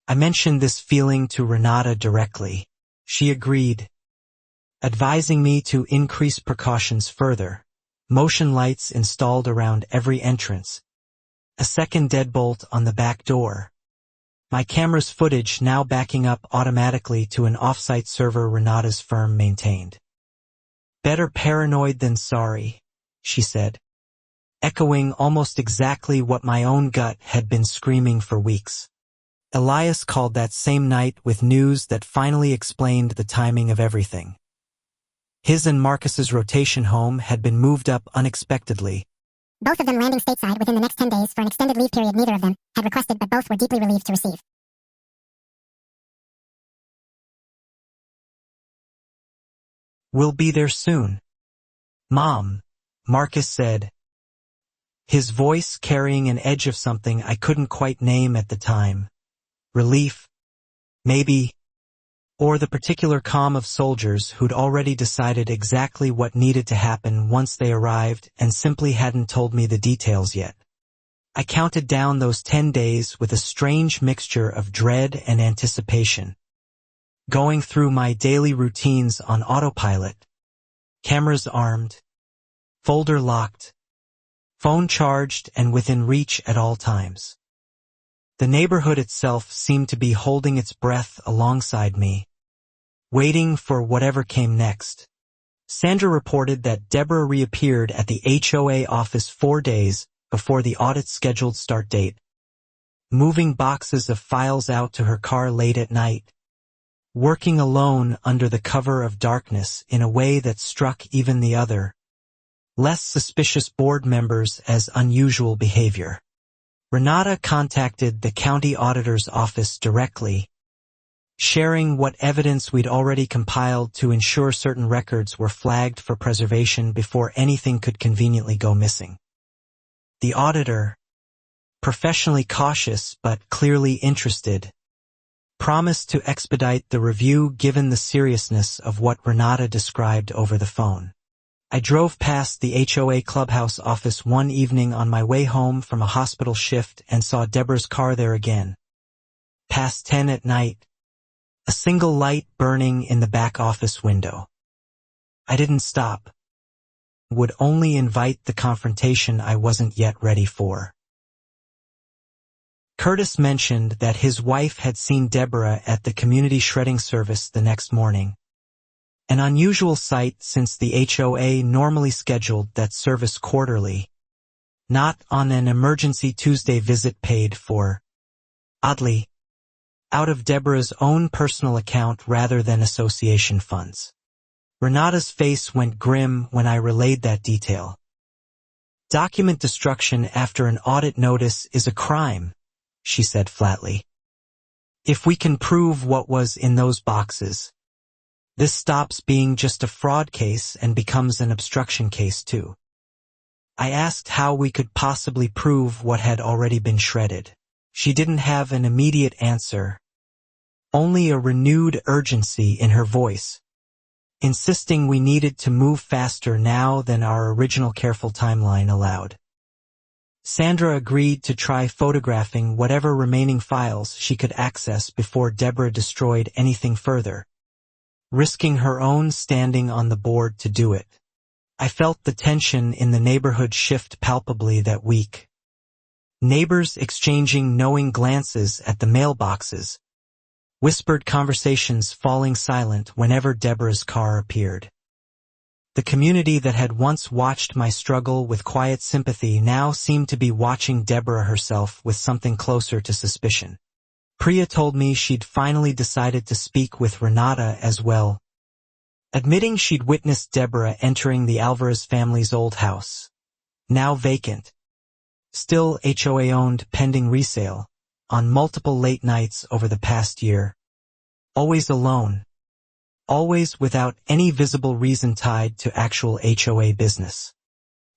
I mentioned this feeling to Renata directly. She agreed, advising me to increase precautions further. Motion lights installed around every entrance, a second deadbolt on the back door. My camera's footage now backing up automatically to an off-site server Renata's firm maintained. Better paranoid than sorry, she said, echoing almost exactly what my own gut had been screaming for weeks. Elias called that same night with news that finally explained the timing of everything. His and Marcus's rotation home had been moved up unexpectedly. Both of them landing stateside within the next 10 days for an extended leave period neither of them had requested, but both were deeply relieved to receive. We'll be there soon, Mom, Marcus said, his voice carrying an edge of something I couldn't quite name at the time. Relief, maybe, or the particular calm of soldiers who'd already decided exactly what needed to happen once they arrived and simply hadn't told me the details yet. I counted down those 10 days with a strange mixture of dread and anticipation, going through my daily routines on autopilot, cameras armed, folder locked, phone charged and within reach at all times. The neighborhood itself seemed to be holding its breath alongside me, waiting for whatever came next. Sandra reported that Deborah reappeared at the HOA office 4 days before the audit's scheduled start date, moving boxes of files out to her car late at night, working alone under the cover of darkness in a way that struck even the other, less suspicious board members as unusual behavior. Renata contacted the county auditor's office directly, sharing what evidence we'd already compiled to ensure certain records were flagged for preservation before anything could conveniently go missing. The auditor, professionally cautious but clearly interested, promised to expedite the review given the seriousness of what Renata described over the phone. I drove past the HOA clubhouse office one evening on my way home from a hospital shift and saw Deborah's car there again. Past 10 at night, a single light burning in the back office window. I didn't stop. Would only invite the confrontation I wasn't yet ready for. Curtis mentioned that his wife had seen Deborah at the community shredding service the next morning. An unusual sight since the HOA normally scheduled that service quarterly, not on an emergency Tuesday visit paid for, oddly, out of Deborah's own personal account rather than association funds. Renata's face went grim when I relayed that detail. Document destruction after an audit notice is a crime, she said flatly. If we can prove what was in those boxes, this stops being just a fraud case and becomes an obstruction case too. I asked how we could possibly prove what had already been shredded. She didn't have an immediate answer, only a renewed urgency in her voice, insisting we needed to move faster now than our original careful timeline allowed. Sandra agreed to try photographing whatever remaining files she could access before Deborah destroyed anything further, risking her own standing on the board to do it. I felt the tension in the neighborhood shift palpably that week. Neighbors exchanging knowing glances at the mailboxes, whispered conversations falling silent whenever Deborah's car appeared. The community that had once watched my struggle with quiet sympathy now seemed to be watching Deborah herself with something closer to suspicion. Priya told me she'd finally decided to speak with Renata as well, admitting she'd witnessed Deborah entering the Alvarez family's old house, now vacant, still HOA-owned pending resale, on multiple late nights over the past year. Always alone. Always without any visible reason tied to actual HOA business.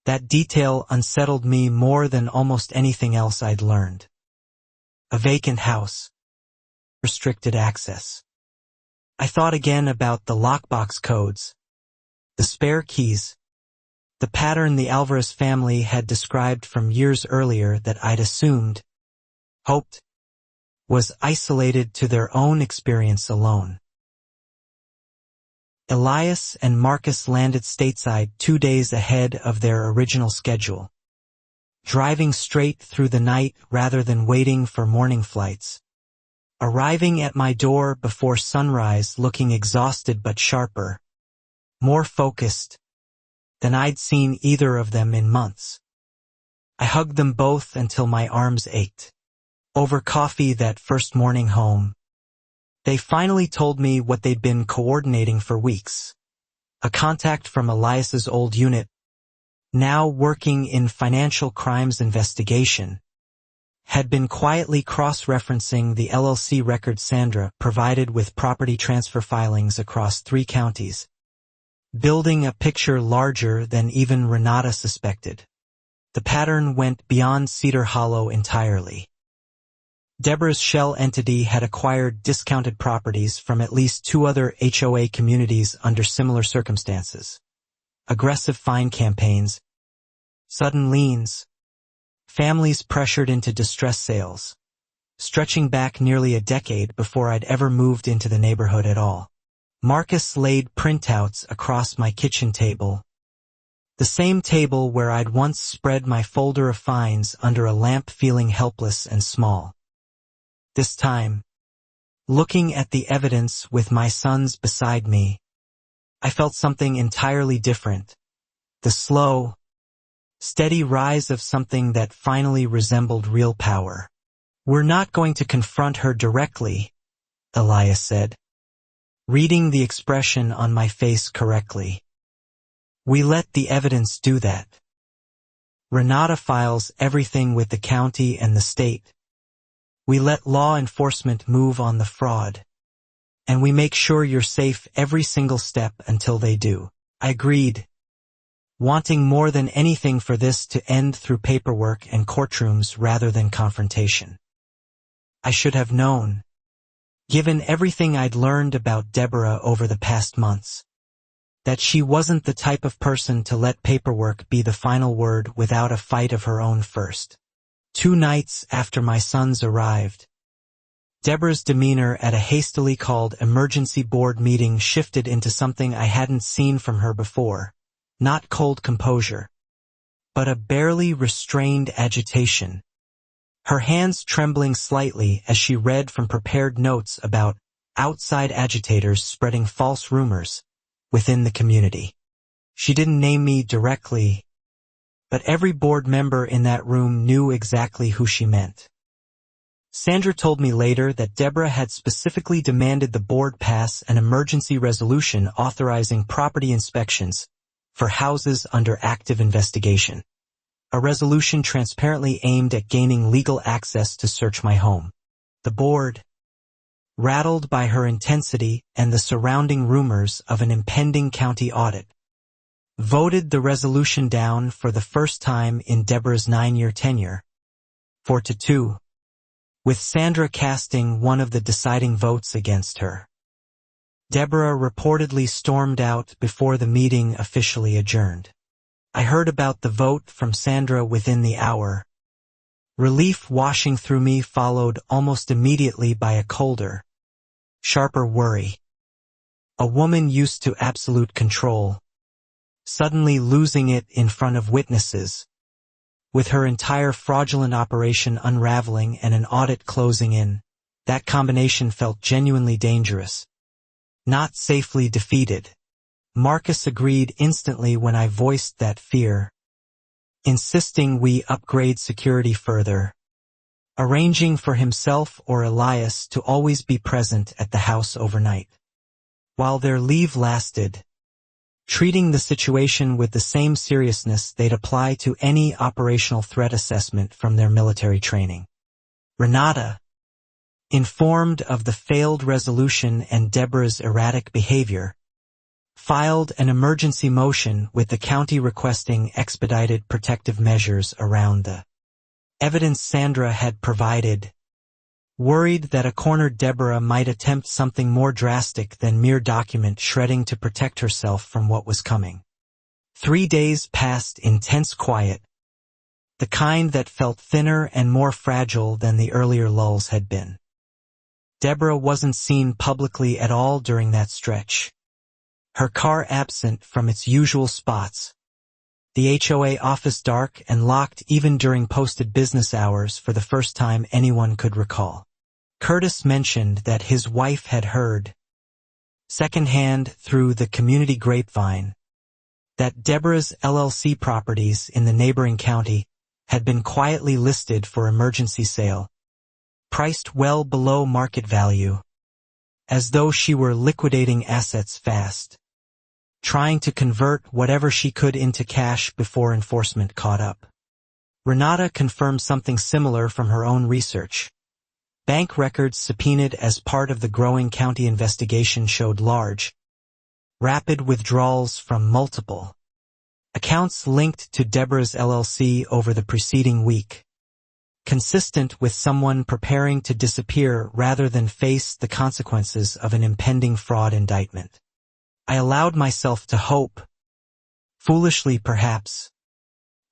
That detail unsettled me more than almost anything else I'd learned. A vacant house. Restricted access. I thought again about the lockbox codes, the spare keys, the pattern the Alvarez family had described from years earlier that I'd assumed, hoped, was isolated to their own experience alone. Elias and Marcus landed stateside 2 days ahead of their original schedule, driving straight through the night rather than waiting for morning flights. Arriving at my door before sunrise looking exhausted but sharper, more focused than I'd seen either of them in months. I hugged them both until my arms ached. Over coffee that first morning home, they finally told me what they'd been coordinating for weeks. A contact from Elias's old unit, now working in financial crimes investigation, had been quietly cross-referencing the LLC record Sandra provided with property transfer filings across 3 counties, building a picture larger than even Renata suspected. The pattern went beyond Cedar Hollow entirely. Deborah's shell entity had acquired discounted properties from at least 2 other HOA communities under similar circumstances. Aggressive fine campaigns, sudden liens, families pressured into distress sales, stretching back nearly a decade before I'd ever moved into the neighborhood at all. Marcus laid printouts across my kitchen table, the same table where I'd once spread my folder of fines under a lamp feeling helpless and small. This time, looking at the evidence with my sons beside me, I felt something entirely different. The slow, steady rise of something that finally resembled real power. "We're not going to confront her directly," Elias said, reading the expression on my face correctly. "We let the evidence do that. Renata files everything with the county and the state. We let law enforcement move on the fraud. And we make sure you're safe every single step until they do." I agreed, wanting more than anything for this to end through paperwork and courtrooms rather than confrontation. I should have known, given everything I'd learned about Deborah over the past months, that she wasn't the type of person to let paperwork be the final word without a fight of her own first. 2 nights after my sons arrived, Deborah's demeanor at a hastily called emergency board meeting shifted into something I hadn't seen from her before. Not cold composure, but a barely restrained agitation. Her hands trembling slightly as she read from prepared notes about outside agitators spreading false rumors within the community. She didn't name me directly, but every board member in that room knew exactly who she meant. Sandra told me later that Deborah had specifically demanded the board pass an emergency resolution authorizing property inspections for houses under active investigation. A resolution transparently aimed at gaining legal access to search my home. The board, rattled by her intensity and the surrounding rumors of an impending county audit, voted the resolution down for the first time in Deborah's 9-year tenure, 4-2, with Sandra casting one of the deciding votes against her. Deborah reportedly stormed out before the meeting officially adjourned. I heard about the vote from Sandra within the hour. Relief washing through me followed almost immediately by a colder, sharper worry. A woman used to absolute control, suddenly losing it in front of witnesses, with her entire fraudulent operation unraveling and an audit closing in. That combination felt genuinely dangerous. Not safely defeated. Marcus agreed instantly when I voiced that fear, insisting we upgrade security further, arranging for himself or Elias to always be present at the house overnight. While their leave lasted, treating the situation with the same seriousness they'd apply to any operational threat assessment from their military training. Renata, informed of the failed resolution and Deborah's erratic behavior, filed an emergency motion with the county requesting expedited protective measures around the evidence Sandra had provided, worried that a cornered Deborah might attempt something more drastic than mere document shredding to protect herself from what was coming. 3 days passed in tense quiet, the kind that felt thinner and more fragile than the earlier lulls had been. Deborah wasn't seen publicly at all during that stretch, her car absent from its usual spots, the HOA office dark and locked even during posted business hours for the first time anyone could recall. Curtis mentioned that his wife had heard, secondhand through the community grapevine, that Deborah's LLC properties in the neighboring county had been quietly listed for emergency sale, priced well below market value, as though she were liquidating assets fast, trying to convert whatever she could into cash before enforcement caught up. Renata confirmed something similar from her own research. Bank records subpoenaed as part of the growing county investigation showed large, rapid withdrawals from multiple accounts linked to Deborah's LLC over the preceding week, consistent with someone preparing to disappear rather than face the consequences of an impending fraud indictment. I allowed myself to hope, foolishly perhaps,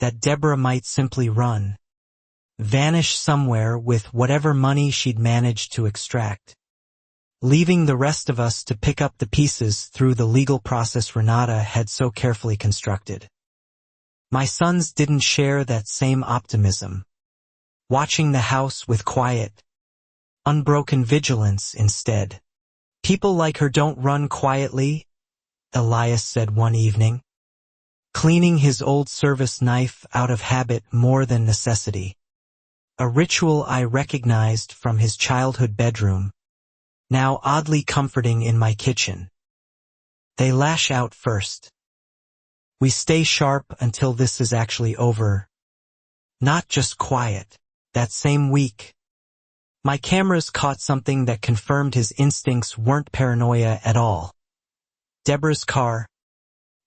that Deborah might simply vanish somewhere with whatever money she'd managed to extract, leaving the rest of us to pick up the pieces through the legal process Renata had so carefully constructed. My sons didn't share that same optimism, watching the house with quiet, unbroken vigilance instead. "People like her don't run quietly," Elias said one evening, cleaning his old service knife out of habit more than necessity, a ritual I recognized from his childhood bedroom, now oddly comforting in my kitchen. "They lash out first. We stay sharp until this is actually over. Not just quiet." That same week, my cameras caught something that confirmed his instincts weren't paranoia at all. Deborah's car,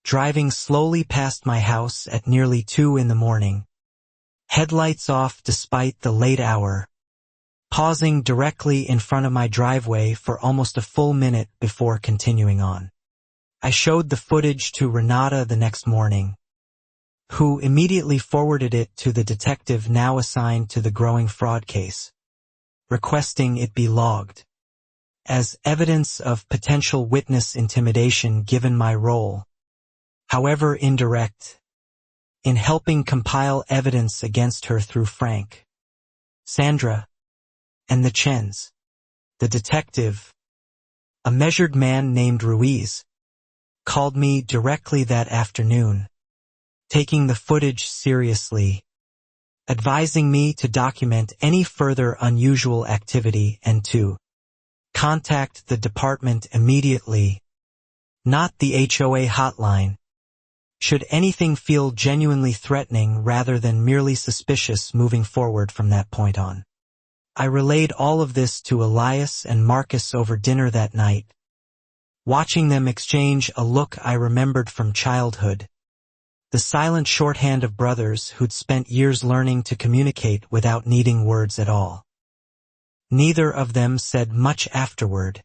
driving slowly past my house at nearly 2 in the morning, headlights off despite the late hour, pausing directly in front of my driveway for almost a full minute before continuing on. I showed the footage to Renata the next morning, who immediately forwarded it to the detective now assigned to the growing fraud case, requesting it be logged as evidence of potential witness intimidation given my role, however indirect, in helping compile evidence against her through Frank, Sandra, and the Chens. The detective, a measured man named Ruiz, called me directly that afternoon, taking the footage seriously, advising me to document any further unusual activity and to contact the department immediately, not the HOA hotline, should anything feel genuinely threatening rather than merely suspicious moving forward from that point on. I relayed all of this to Elias and Marcus over dinner that night, watching them exchange a look I remembered from childhood, the silent shorthand of brothers who'd spent years learning to communicate without needing words at all. Neither of them said much afterward,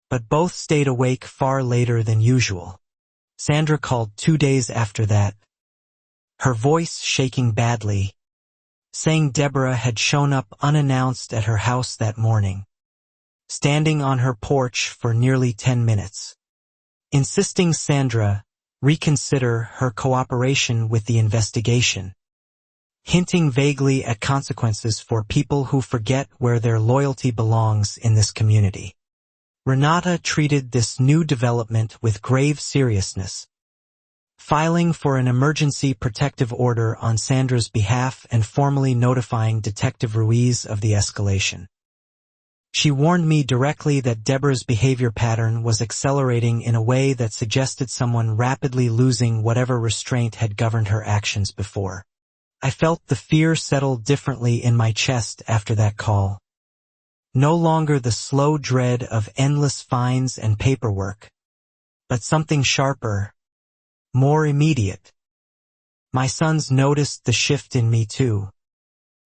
but both stayed awake far later than usual. Sandra called 2 days after that, her voice shaking badly, saying Deborah had shown up unannounced at her house that morning, standing on her porch for nearly 10 minutes, insisting Sandra reconsider her cooperation with the investigation, hinting vaguely at consequences for people who forget where their loyalty belongs in this community. Renata treated this new development with grave seriousness, filing for an emergency protective order on Sandra's behalf and formally notifying Detective Ruiz of the escalation. She warned me directly that Deborah's behavior pattern was accelerating in a way that suggested someone rapidly losing whatever restraint had governed her actions before. I felt the fear settle differently in my chest after that call. No longer the slow dread of endless fines and paperwork, but something sharper, more immediate. My sons noticed the shift in me too,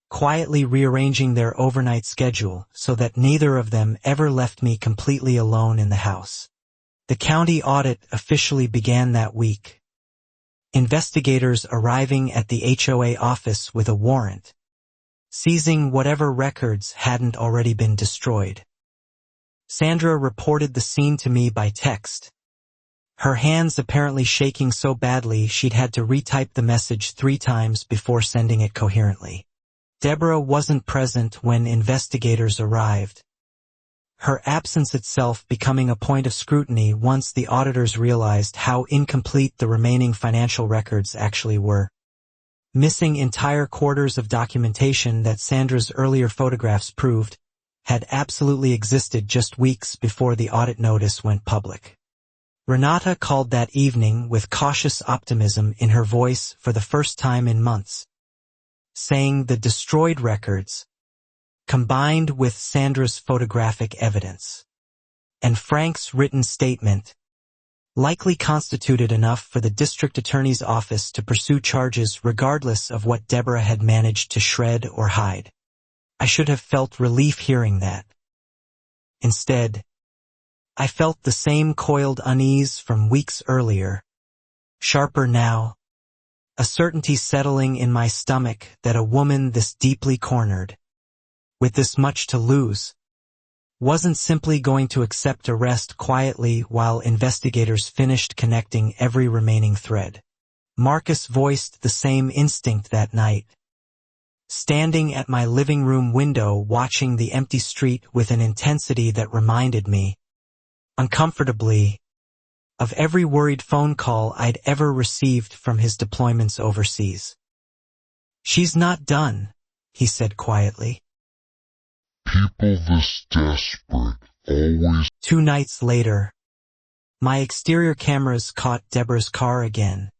quietly rearranging their overnight schedule so that neither of them ever left me completely alone in the house. The county audit officially began that week. Investigators arriving at the HOA office with a warrant, seizing whatever records hadn't already been destroyed. Sandra reported the scene to me by text, her hands apparently shaking so badly she'd had to retype the message 3 times before sending it coherently. Deborah wasn't present when investigators arrived, her absence itself becoming a point of scrutiny once the auditors realized how incomplete the remaining financial records actually were. Missing entire quarters of documentation that Sandra's earlier photographs proved had absolutely existed just weeks before the audit notice went public. Renata called that evening with cautious optimism in her voice for the first time in months, saying the destroyed records, combined with Sandra's photographic evidence and Frank's written statement, likely constituted enough for the district attorney's office to pursue charges regardless of what Deborah had managed to shred or hide. I should have felt relief hearing that. Instead, I felt the same coiled unease from weeks earlier, sharper now, a certainty settling in my stomach that a woman this deeply cornered, with this much to lose, wasn't simply going to accept arrest quietly while investigators finished connecting every remaining thread. Marcus voiced the same instinct that night, standing at my living room window watching the empty street with an intensity that reminded me, uncomfortably, of every worried phone call I'd ever received from his deployments overseas. "She's not done," he said quietly. People this desperate always... 2 nights later, my exterior cameras caught Deborah's car again,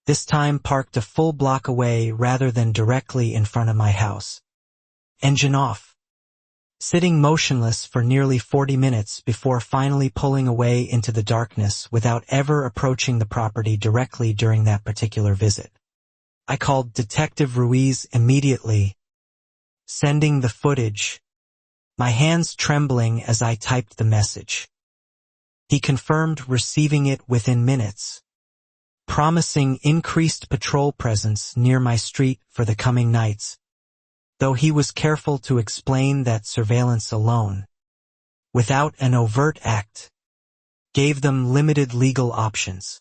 this time parked a full block away rather than directly in front of my house. Engine off, sitting motionless for nearly 40 minutes before finally pulling away into the darkness without ever approaching the property directly during that particular visit. I called Detective Ruiz immediately, sending the footage, my hands trembling as I typed the message. He confirmed receiving it within minutes, promising increased patrol presence near my street for the coming nights, though he was careful to explain that surveillance alone, without an overt act, gave them limited legal options.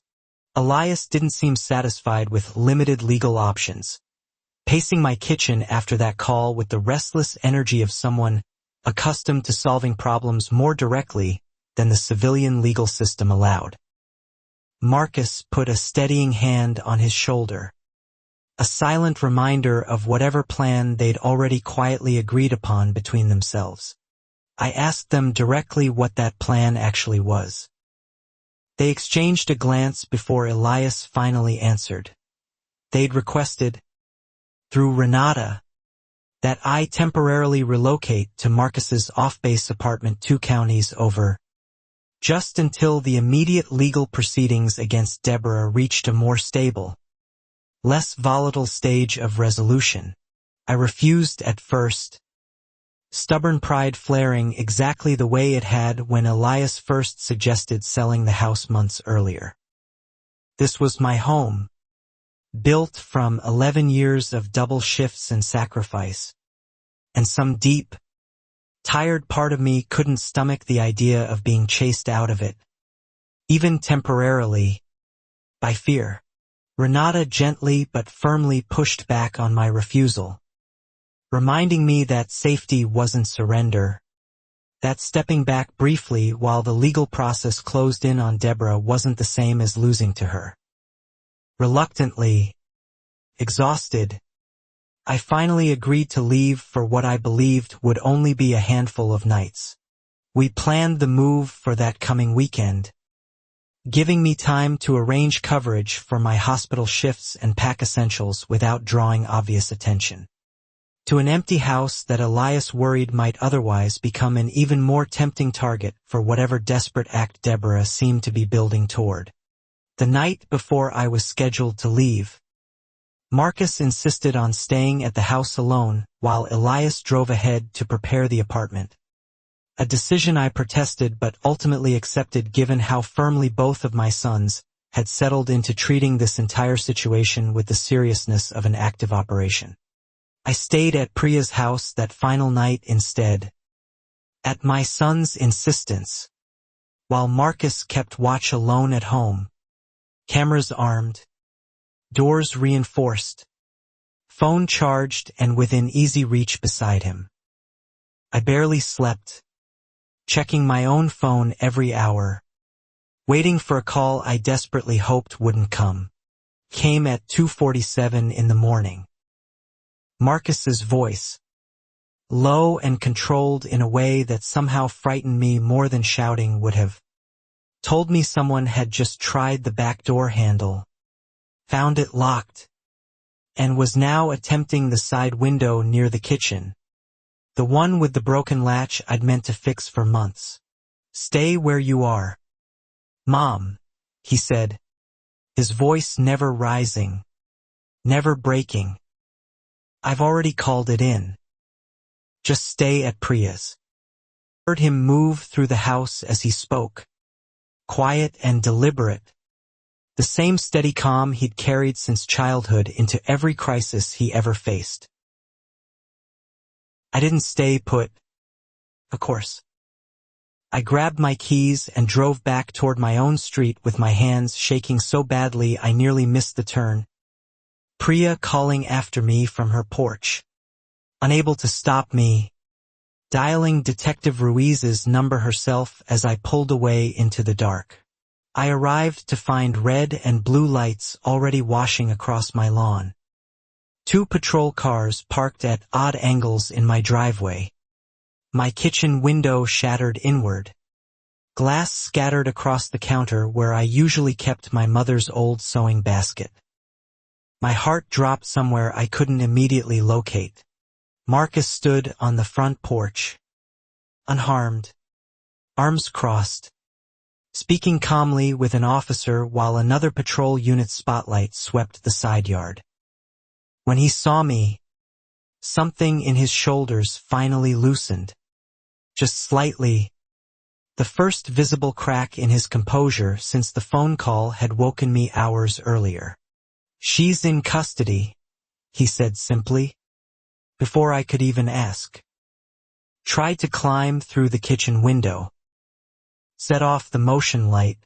Elias didn't seem satisfied with limited legal options, pacing my kitchen after that call with the restless energy of someone accustomed to solving problems more directly than the civilian legal system allowed. Marcus put a steadying hand on his shoulder, a silent reminder of whatever plan they'd already quietly agreed upon between themselves. I asked them directly what that plan actually was. They exchanged a glance before Elias finally answered. They'd requested, through Renata, that I temporarily relocate to Marcus's off-base apartment 2 counties over, just until the immediate legal proceedings against Deborah reached a more stable, less volatile stage of resolution. I refused at first, stubborn pride flaring exactly the way it had when Elias first suggested selling the house months earlier. This was my home, built from 11 years of double shifts and sacrifice, and some deep, tired part of me couldn't stomach the idea of being chased out of it, even temporarily, by fear. Renata gently but firmly pushed back on my refusal, reminding me that safety wasn't surrender, that stepping back briefly while the legal process closed in on Deborah wasn't the same as losing to her. Reluctantly, exhausted, I finally agreed to leave for what I believed would only be a handful of nights. We planned the move for that coming weekend, giving me time to arrange coverage for my hospital shifts and pack essentials without drawing obvious attention. to an empty house that Elias worried might otherwise become an even more tempting target for whatever desperate act Deborah seemed to be building toward. The night before I was scheduled to leave, Marcus insisted on staying at the house alone while Elias drove ahead to prepare the apartment. A decision I protested but ultimately accepted given how firmly both of my sons had settled into treating this entire situation with the seriousness of an active operation. I stayed at Priya's house that final night instead, at my son's insistence, while Marcus kept watch alone at home, cameras armed, doors reinforced, phone charged and within easy reach beside him. I barely slept, checking my own phone every hour, waiting for a call I desperately hoped wouldn't come. Came at 2:47 in the morning. Marcus's voice, low and controlled in a way that somehow frightened me more than shouting would have, told me someone had just tried the back door handle, found it locked, and was now attempting the side window near the kitchen, the one with the broken latch I'd meant to fix for months. "Stay where you are, Mom," he said, his voice never rising, never breaking. "I've already called it in. Just stay at Priya's." I heard him move through the house as he spoke, quiet and deliberate, the same steady calm he'd carried since childhood into every crisis he ever faced. I didn't stay put, of course. I grabbed my keys and drove back toward my own street with my hands shaking so badly I nearly missed the turn. Priya calling after me from her porch, unable to stop me, dialing Detective Ruiz's number herself as I pulled away into the dark. I arrived to find red and blue lights already washing across my lawn. 2 patrol cars parked at odd angles in my driveway. My kitchen window shattered inward. Glass scattered across the counter where I usually kept my mother's old sewing basket. My heart dropped somewhere I couldn't immediately locate. Marcus stood on the front porch, unharmed, arms crossed, speaking calmly with an officer while another patrol unit's spotlight swept the side yard. When he saw me, something in his shoulders finally loosened. Just slightly, the first visible crack in his composure since the phone call had woken me hours earlier. "She's in custody," he said simply, before I could even ask. Tried to climb through the kitchen window. Set off the motion light.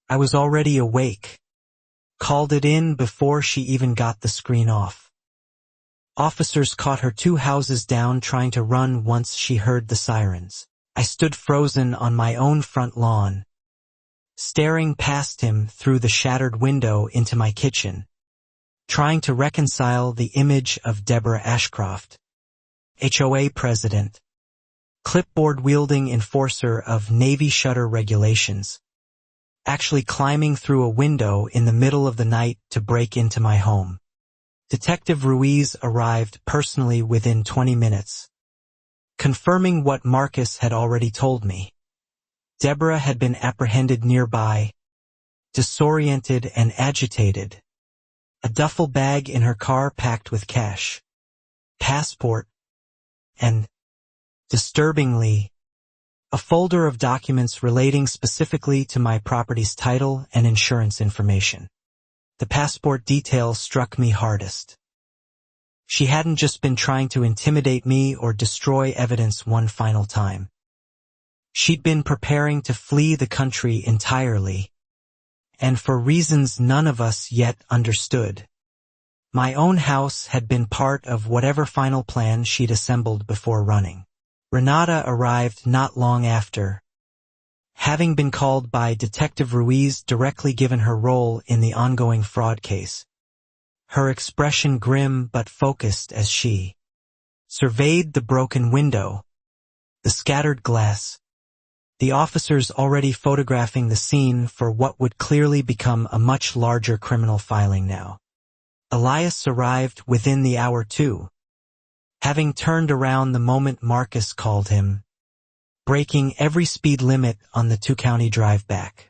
I was already awake. Called it in before she even got the screen off. Officers caught her 2 houses down trying to run once she heard the sirens. I stood frozen on my own front lawn, staring past him through the shattered window into my kitchen, trying to reconcile the image of Deborah Ashcroft, HOA president, clipboard-wielding enforcer of Navy shutter regulations, actually climbing through a window in the middle of the night to break into my home. Detective Ruiz arrived personally within 20 minutes, confirming what Marcus had already told me. Deborah had been apprehended nearby, disoriented and agitated, a duffel bag in her car packed with cash, passport, and, disturbingly, a folder of documents relating specifically to my property's title and insurance information. The passport detail struck me hardest. She hadn't just been trying to intimidate me or destroy evidence one final time. She'd been preparing to flee the country entirely, and for reasons none of us yet understood. My own house had been part of whatever final plan she'd assembled before running. Renata arrived not long after, having been called by Detective Ruiz directly given her role in the ongoing fraud case. Her expression grim but focused as she surveyed the broken window, the scattered glass, the officers already photographing the scene for what would clearly become a much larger criminal filing now. Elias arrived within the hour too, having turned around the moment Marcus called him, breaking every speed limit on the two-county drive back.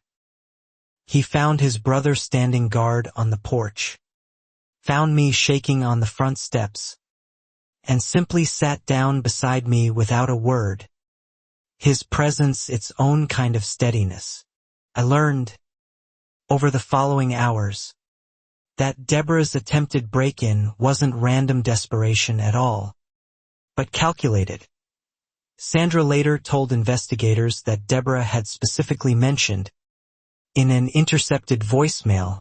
He found his brother standing guard on the porch, found me shaking on the front steps, and simply sat down beside me without a word. His presence its own kind of steadiness. I learned, over the following hours, that Deborah's attempted break-in wasn't random desperation at all, but calculated. Sandra later told investigators that Deborah had specifically mentioned, in an intercepted voicemail,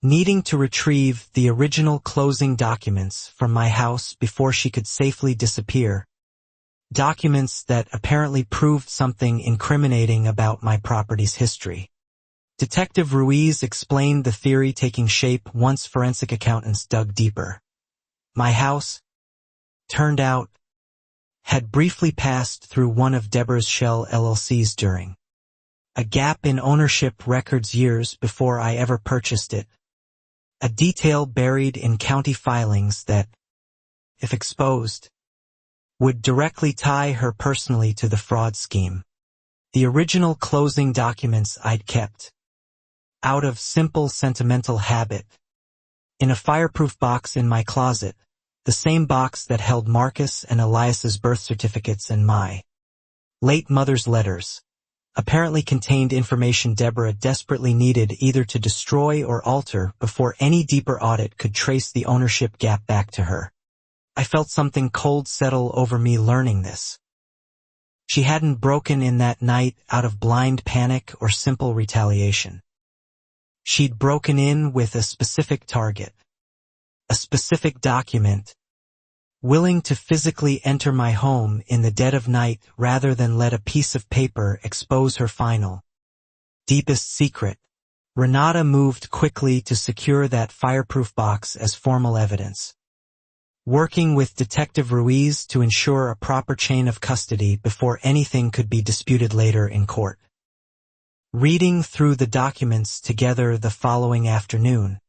needing to retrieve the original closing documents from my house before she could safely disappear. Documents that apparently proved something incriminating about my property's history. Detective Ruiz explained the theory taking shape once forensic accountants dug deeper. My house, turned out, had briefly passed through one of Deborah's shell LLCs during a gap in ownership records years before I ever purchased it. A detail buried in county filings that, if exposed, would directly tie her personally to the fraud scheme. The original closing documents I'd kept, out of simple sentimental habit, in a fireproof box in my closet, the same box that held Marcus and Elias's birth certificates and my late mother's letters, apparently contained information Deborah desperately needed either to destroy or alter before any deeper audit could trace the ownership gap back to her. I felt something cold settle over me learning this. She hadn't broken in that night out of blind panic or simple retaliation. She'd broken in with a specific target, a specific document, willing to physically enter my home in the dead of night rather than let a piece of paper expose her final, deepest secret. Renata moved quickly to secure that fireproof box as formal evidence, working with Detective Ruiz to ensure a proper chain of custody before anything could be disputed later in court. Reading through the documents together the following afternoon,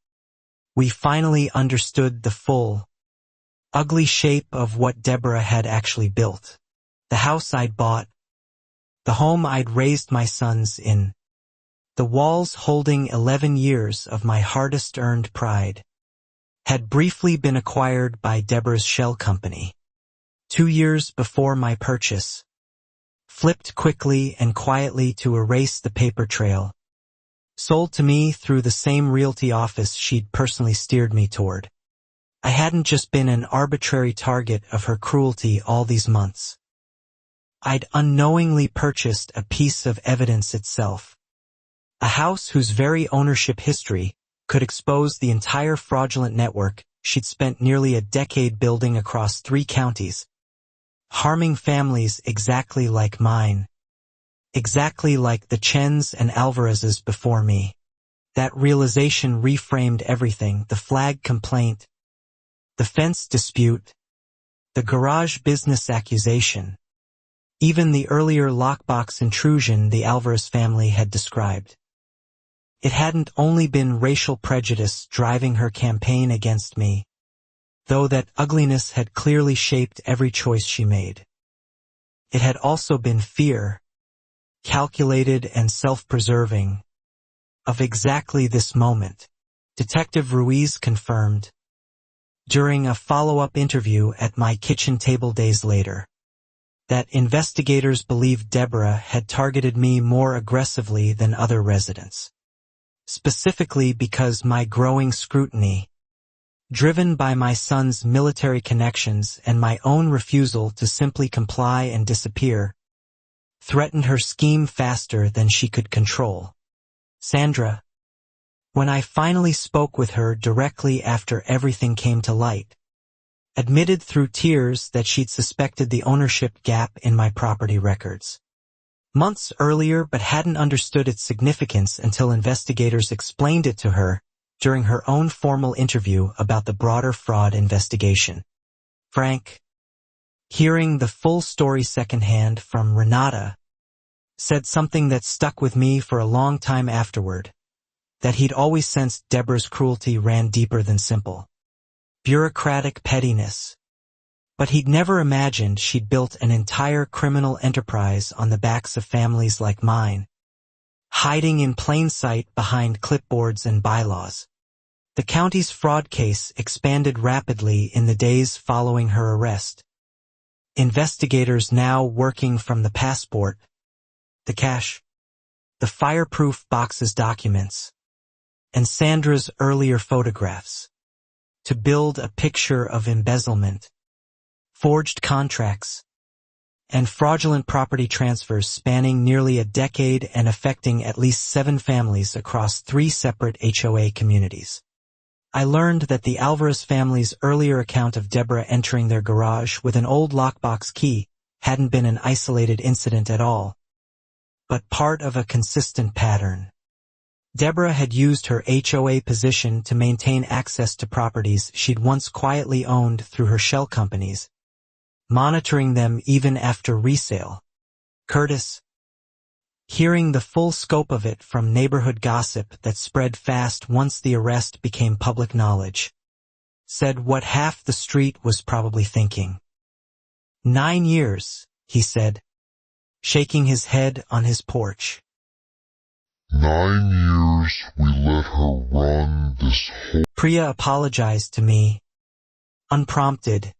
we finally understood the full, ugly shape of what Deborah had actually built. The house I'd bought, the home I'd raised my sons in, the walls holding 11 years of my hardest-earned pride, had briefly been acquired by Deborah's shell company. 2 years before my purchase, flipped quickly and quietly to erase the paper trail, sold to me through the same realty office she'd personally steered me toward. I hadn't just been an arbitrary target of her cruelty all these months. I'd unknowingly purchased a piece of evidence itself. A house whose very ownership history could expose the entire fraudulent network she'd spent nearly a decade building across 3 counties, harming families exactly like mine, exactly like the Chens and Alvarez's before me. That realization reframed everything: the flag complaint, the fence dispute, the garage business accusation, even the earlier lockbox intrusion the Alvarez family had described. It hadn't only been racial prejudice driving her campaign against me, though that ugliness had clearly shaped every choice she made. It had also been fear, calculated and self-preserving, of exactly this moment. Detective Ruiz confirmed, during a follow-up interview at my kitchen table days later, that investigators believed Deborah had targeted me more aggressively than other residents, specifically because my growing scrutiny, driven by my son's military connections and my own refusal to simply comply and disappear, threatened her scheme faster than she could control. Sandra, when I finally spoke with her directly after everything came to light, admitted through tears that she'd suspected the ownership gap in my property records months earlier, but hadn't understood its significance until investigators explained it to her during her own formal interview about the broader fraud investigation. Frank, hearing the full story secondhand from Renata, said something that stuck with me for a long time afterward, that he'd always sensed Deborah's cruelty ran deeper than simple bureaucratic pettiness. But he'd never imagined she'd built an entire criminal enterprise on the backs of families like mine, hiding in plain sight behind clipboards and bylaws. The county's fraud case expanded rapidly in the days following her arrest. Investigators now working from the passport, the cash, the fireproof box's documents, and Sandra's earlier photographs, to build a picture of embezzlement, forged contracts, and fraudulent property transfers spanning nearly a decade and affecting at least 7 families across 3 separate HOA communities. I learned that the Alvarez family's earlier account of Deborah entering their garage with an old lockbox key hadn't been an isolated incident at all, but part of a consistent pattern. Deborah had used her HOA position to maintain access to properties she'd once quietly owned through her shell companies, monitoring them even after resale. Curtis, hearing the full scope of it from neighborhood gossip that spread fast once the arrest became public knowledge, said what half the street was probably thinking. 9 years, he said, shaking his head on his porch. 9 years we let her run this whole... Priya apologized to me, unprompted,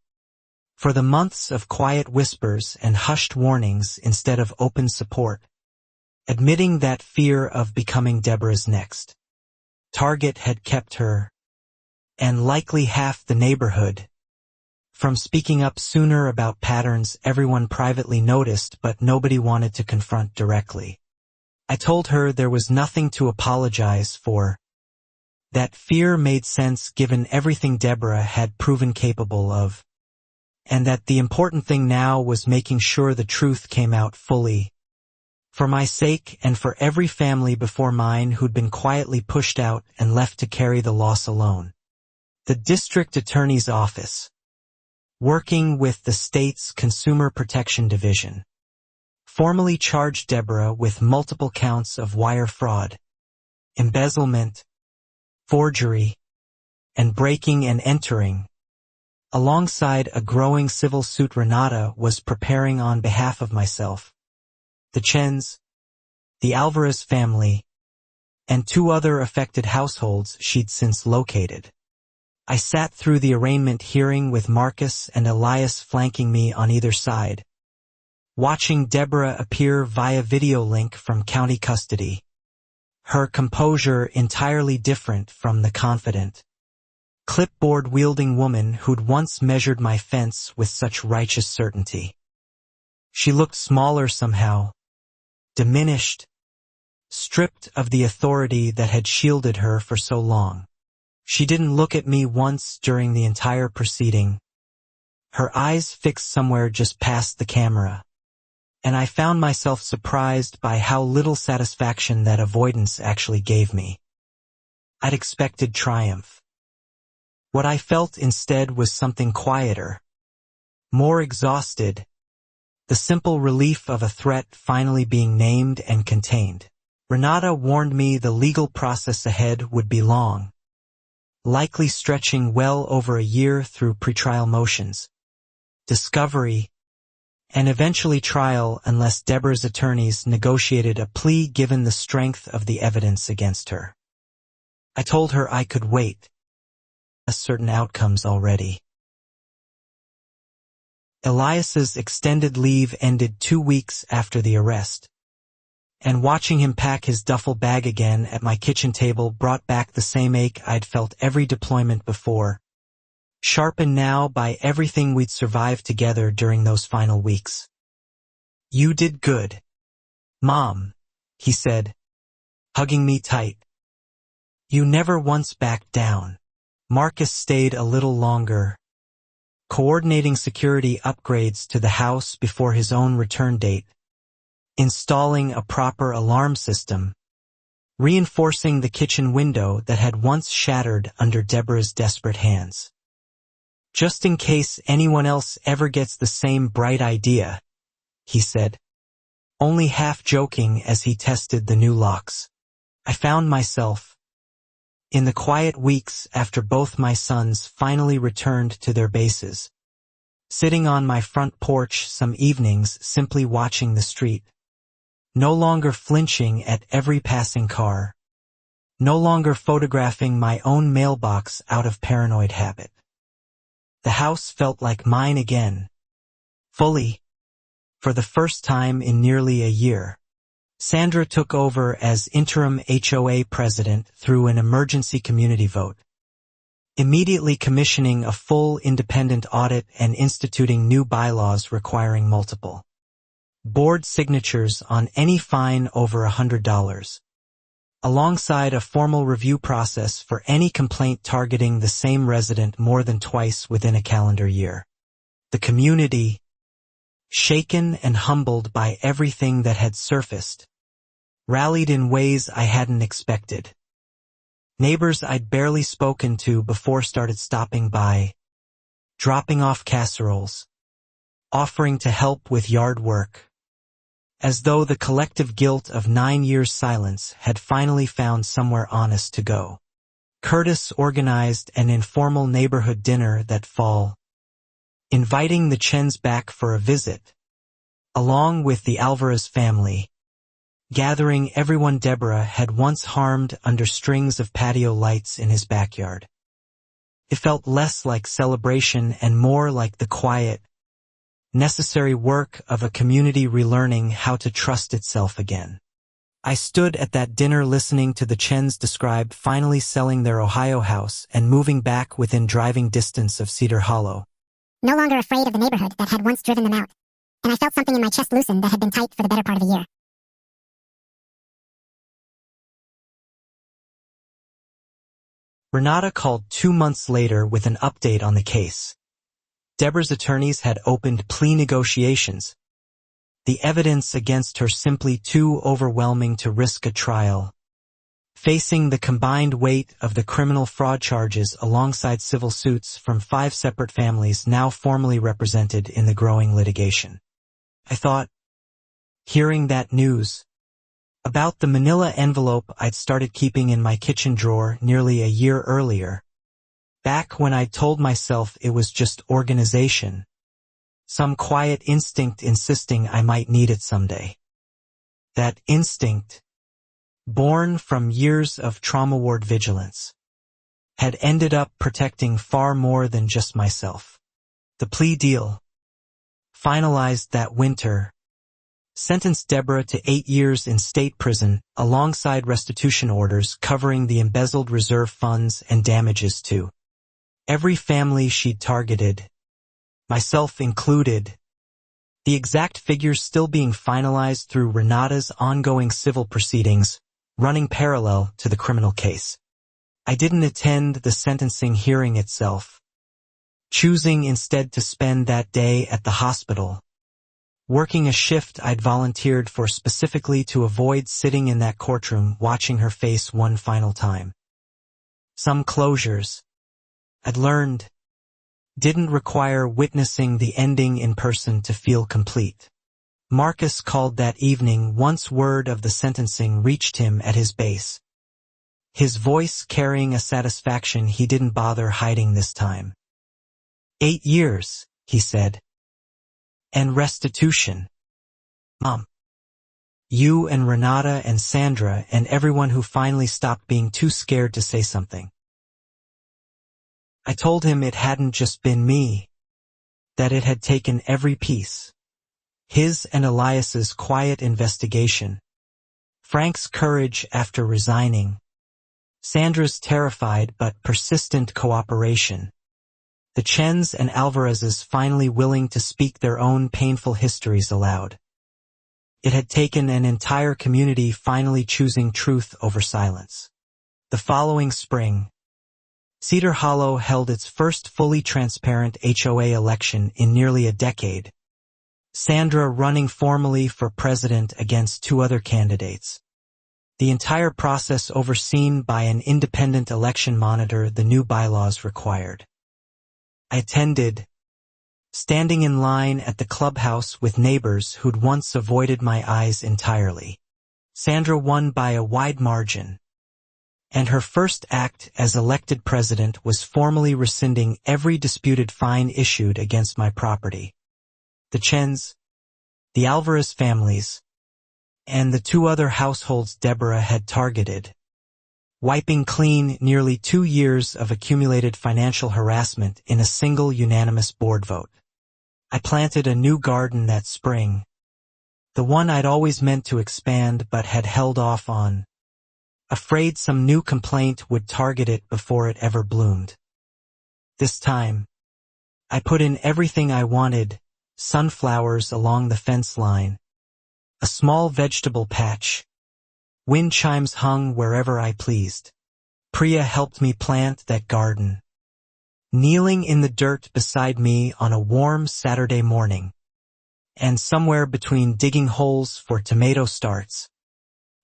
for the months of quiet whispers and hushed warnings instead of open support, admitting that fear of becoming Deborah's next target had kept her, and likely half the neighborhood, from speaking up sooner about patterns everyone privately noticed but nobody wanted to confront directly. I told her there was nothing to apologize for. That fear made sense given everything Deborah had proven capable of, and that the important thing now was making sure the truth came out fully. For my sake and for every family before mine who'd been quietly pushed out and left to carry the loss alone. The district attorney's office, working with the state's Consumer Protection Division, formally charged Deborah with multiple counts of wire fraud, embezzlement, forgery, and breaking and entering. Alongside a growing civil suit Renata was preparing on behalf of myself, the Chens, the Alvarez family, and 2 other affected households she'd since located. I sat through the arraignment hearing with Marcus and Elias flanking me on either side, watching Deborah appear via video link from county custody, her composure entirely different from the confident, clipboard-wielding woman who'd once measured my fence with such righteous certainty. She looked smaller somehow, diminished, stripped of the authority that had shielded her for so long. She didn't look at me once during the entire proceeding, her eyes fixed somewhere just past the camera, and I found myself surprised by how little satisfaction that avoidance actually gave me. I'd expected triumph. What I felt instead was something quieter, more exhausted, the simple relief of a threat finally being named and contained. Renata warned me the legal process ahead would be long, likely stretching well over a year through pretrial motions, discovery, and eventually trial unless Deborah's attorneys negotiated a plea given the strength of the evidence against her. I told her I could wait. Certain outcomes already. Elias's extended leave ended 2 weeks after the arrest, and watching him pack his duffel bag again at my kitchen table brought back the same ache I'd felt every deployment before, sharpened now by everything we'd survived together during those final weeks. "You did good, Mom," he said, hugging me tight. "You never once backed down." Marcus stayed a little longer, coordinating security upgrades to the house before his own return date, installing a proper alarm system, reinforcing the kitchen window that had once shattered under Deborah's desperate hands. "Just in case anyone else ever gets the same bright idea," he said, only half joking as he tested the new locks. I found myself, in the quiet weeks after both my sons finally returned to their bases, sitting on my front porch some evenings simply watching the street, no longer flinching at every passing car, no longer photographing my own mailbox out of paranoid habit. The house felt like mine again, fully, for the first time in nearly a year. Sandra took over as interim HOA president through an emergency community vote, immediately commissioning a full independent audit and instituting new bylaws requiring multiple board signatures on any fine over $100, alongside a formal review process for any complaint targeting the same resident more than twice within a calendar year. The community, shaken and humbled by everything that had surfaced, rallied in ways I hadn't expected. Neighbors I'd barely spoken to before started stopping by, dropping off casseroles, offering to help with yard work, as though the collective guilt of 9 years' silence had finally found somewhere honest to go. Curtis organized an informal neighborhood dinner that fall, inviting the Chens back for a visit, along with the Alvarez family, gathering everyone Deborah had once harmed under strings of patio lights in his backyard. It felt less like celebration and more like the quiet, necessary work of a community relearning how to trust itself again. I stood at that dinner listening to the Chens describe finally selling their Ohio house and moving back within driving distance of Cedar Hollow. No longer afraid of the neighborhood that had once driven them out, and I felt something in my chest loosen that had been tight for the better part of a year. Renata called 2 months later with an update on the case. Deborah's attorneys had opened plea negotiations, the evidence against her simply too overwhelming to risk a trial, facing the combined weight of the criminal fraud charges alongside civil suits from 5 separate families now formally represented in the growing litigation. I thought, hearing that news, about the manila envelope I'd started keeping in my kitchen drawer nearly a year earlier, back when I'd told myself it was just organization, some quiet instinct insisting I might need it someday. That instinct, born from years of trauma-ward vigilance, had ended up protecting far more than just myself. The plea deal, finalized that winter, sentenced Deborah to 8 years in state prison alongside restitution orders covering the embezzled reserve funds and damages to every family she'd targeted, myself included, the exact figures still being finalized through Renata's ongoing civil proceedings, running parallel to the criminal case. I didn't attend the sentencing hearing itself, choosing instead to spend that day at the hospital, working a shift I'd volunteered for specifically to avoid sitting in that courtroom watching her face one final time. Some closures, I'd learned, didn't require witnessing the ending in person to feel complete. Marcus called that evening once word of the sentencing reached him at his base, his voice carrying a satisfaction he didn't bother hiding this time. 8 years, he said. And restitution. Mom. You and Renata and Sandra and everyone who finally stopped being too scared to say something. I told him it hadn't just been me, that it had taken every piece. His and Elias's quiet investigation, Frank's courage after resigning, Sandra's terrified but persistent cooperation, the Chens and Alvarez's finally willing to speak their own painful histories aloud. It had taken an entire community finally choosing truth over silence. The following spring, Cedar Hollow held its first fully transparent HOA election in nearly a decade, Sandra running formally for president against 2 other candidates. The entire process overseen by an independent election monitor the new bylaws required. I attended, standing in line at the clubhouse with neighbors who'd once avoided my eyes entirely. Sandra won by a wide margin, and her first act as elected president was formally rescinding every disputed fine issued against my property. The Chens, the Alvarez families, and the two other households Deborah had targeted, wiping clean nearly 2 years of accumulated financial harassment in a single unanimous board vote. I planted a new garden that spring, the one I'd always meant to expand but had held off on, afraid some new complaint would target it before it ever bloomed. This time, I put in everything I wanted: sunflowers along the fence line, a small vegetable patch, wind chimes hung wherever I pleased. Priya helped me plant that garden, kneeling in the dirt beside me on a warm Saturday morning, and somewhere between digging holes for tomato starts,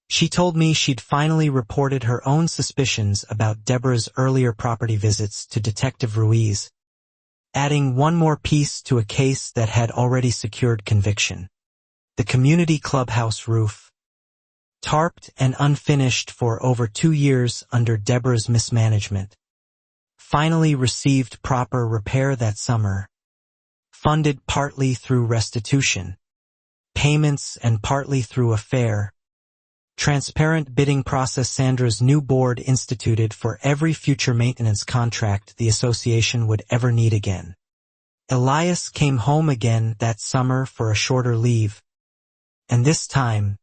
she told me she'd finally reported her own suspicions about Deborah's earlier property visits to Detective Ruiz, adding one more piece to a case that had already secured conviction. The community clubhouse roof, tarped and unfinished for over 2 years under Deborah's mismanagement, finally received proper repair that summer, funded partly through restitution payments and partly through a fair, transparent bidding process Sandra's new board instituted for every future maintenance contract the association would ever need again. Elias came home again that summer for a shorter leave, and this time,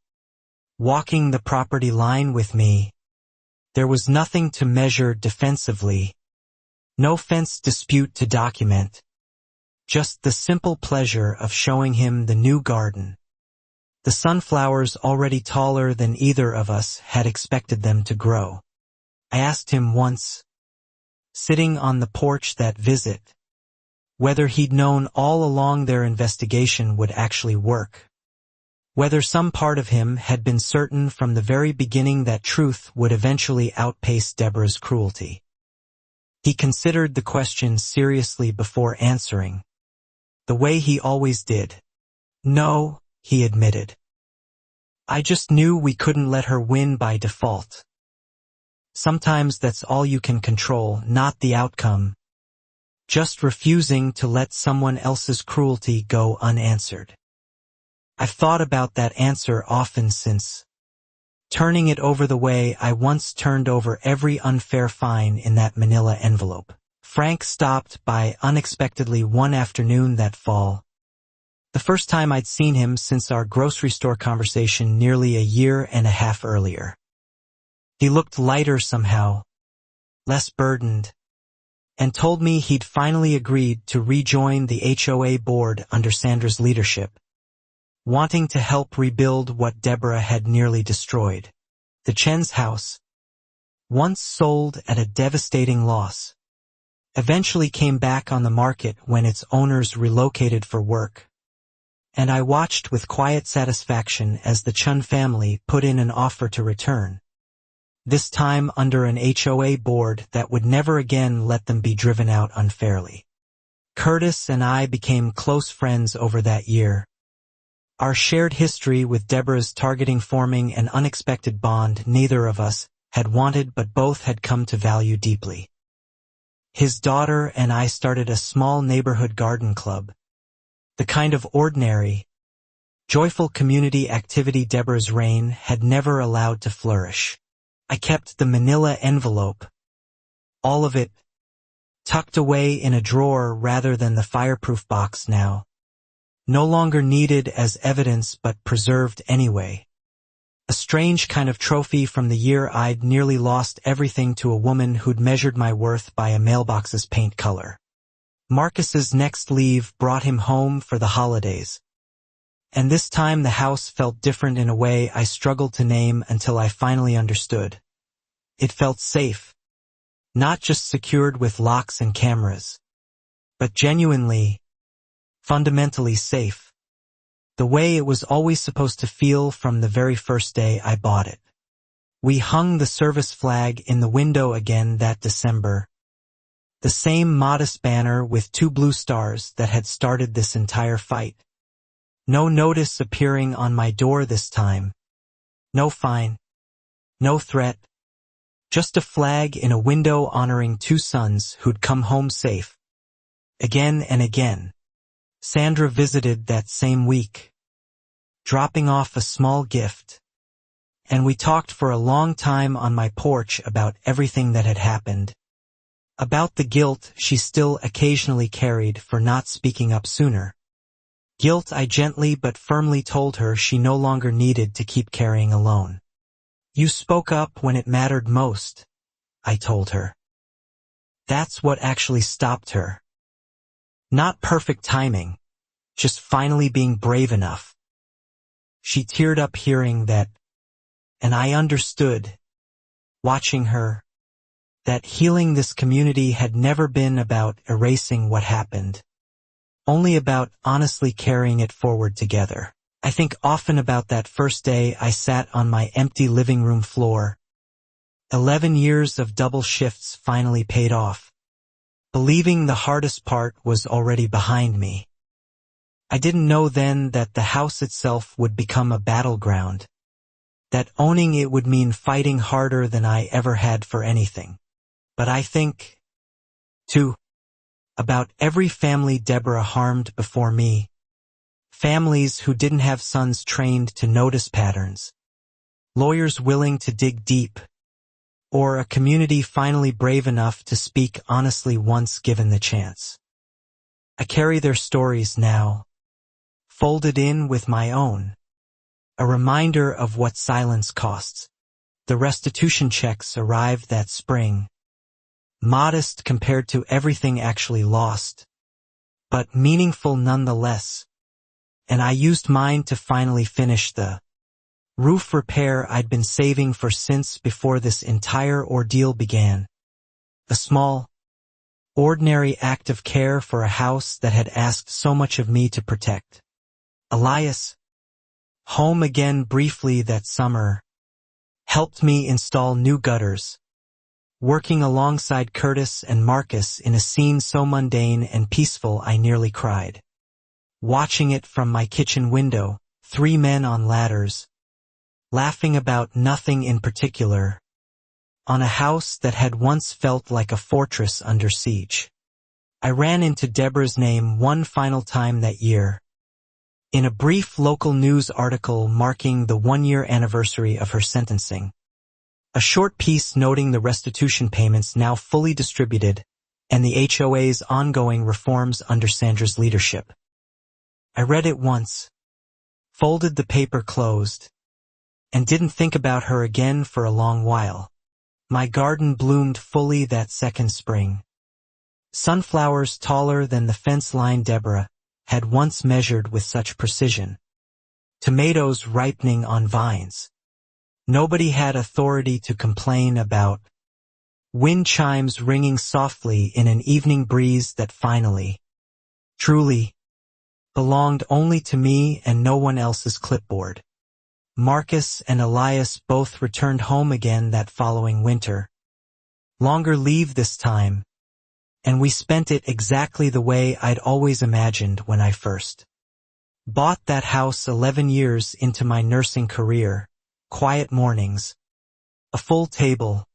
walking the property line with me, there was nothing to measure defensively, no fence dispute to document, just the simple pleasure of showing him the new garden. The sunflowers already taller than either of us had expected them to grow. I asked him once, sitting on the porch that visit, whether he'd known all along their investigation would actually work, whether some part of him had been certain from the very beginning that truth would eventually outpace Deborah's cruelty. He considered the question seriously before answering, the way he always did. No, he admitted. I just knew we couldn't let her win by default. Sometimes that's all you can control, not the outcome. Just refusing to let someone else's cruelty go unanswered. I've thought about that answer often since, turning it over the way I once turned over every unfair fine in that manila envelope. Frank stopped by unexpectedly one afternoon that fall, the first time I'd seen him since our grocery store conversation nearly a year and a half earlier. He looked lighter somehow, less burdened, and told me he'd finally agreed to rejoin the HOA board under Sandra's leadership, wanting to help rebuild what Deborah had nearly destroyed. The Chen's house, once sold at a devastating loss, eventually came back on the market when its owners relocated for work, and I watched with quiet satisfaction as the Chun family put in an offer to return, this time under an HOA board that would never again let them be driven out unfairly. Curtis and I became close friends over that year, our shared history with Deborah's targeting forming an unexpected bond neither of us had wanted but both had come to value deeply. His daughter and I started a small neighborhood garden club, the kind of ordinary, joyful community activity Deborah's reign had never allowed to flourish. I kept the manila envelope, all of it, tucked away in a drawer rather than the fireproof box now, no longer needed as evidence but preserved anyway. A strange kind of trophy from the year I'd nearly lost everything to a woman who'd measured my worth by a mailbox's paint color. Marcus's next leave brought him home for the holidays, and this time the house felt different in a way I struggled to name until I finally understood. It felt safe, not just secured with locks and cameras, but genuinely, fundamentally safe, the way it was always supposed to feel from the very first day I bought it. We hung the service flag in the window again that December, the same modest banner with 2 blue stars that had started this entire fight. No notice appearing on my door this time. No fine. No threat. Just a flag in a window honoring two sons who'd come home safe. Again and again. Sandra visited that same week, dropping off a small gift. And we talked for a long time on my porch about everything that had happened. About the guilt she still occasionally carried for not speaking up sooner. Guilt I gently but firmly told her she no longer needed to keep carrying alone. You spoke up when it mattered most, I told her. That's what actually stopped her. Not perfect timing, just finally being brave enough. She teared up hearing that, and I understood, watching her, that healing this community had never been about erasing what happened, only about honestly carrying it forward together. I think often about that first day I sat on my empty living room floor. 11 years of double shifts finally paid off. Believing the hardest part was already behind me. I didn't know then that the house itself would become a battleground, that owning it would mean fighting harder than I ever had for anything. But I think, too, about every family Deborah harmed before me. Families who didn't have sons trained to notice patterns, lawyers willing to dig deep, or a community finally brave enough to speak honestly once given the chance. I carry their stories now, folded in with my own, a reminder of what silence costs. The restitution checks arrived that spring, modest compared to everything actually lost, but meaningful nonetheless. And I used mine to finally finish the roof repair I'd been saving for since before this entire ordeal began. A small, ordinary act of care for a house that had asked so much of me to protect. Elias, home again briefly that summer, helped me install new gutters, working alongside Curtis and Marcus in a scene so mundane and peaceful I nearly cried. Watching it from my kitchen window, 3 men on ladders, laughing about nothing in particular, on a house that had once felt like a fortress under siege. I ran into Deborah's name one final time that year, in a brief local news article marking the 1-year anniversary of her sentencing. A short piece noting the restitution payments now fully distributed and the HOA's ongoing reforms under Sandra's leadership. I read it once, folded the paper closed, and didn't think about her again for a long while. My garden bloomed fully that second spring. Sunflowers taller than the fence line Deborah had once measured with such precision. Tomatoes ripening on vines. Nobody had authority to complain about. Wind chimes ringing softly in an evening breeze that finally, truly, belonged only to me and no one else's clipboard. Marcus and Elias both returned home again that following winter. Longer leave this time, and we spent it exactly the way I'd always imagined when I first bought that house 11 years into my nursing career. Quiet mornings, a full table,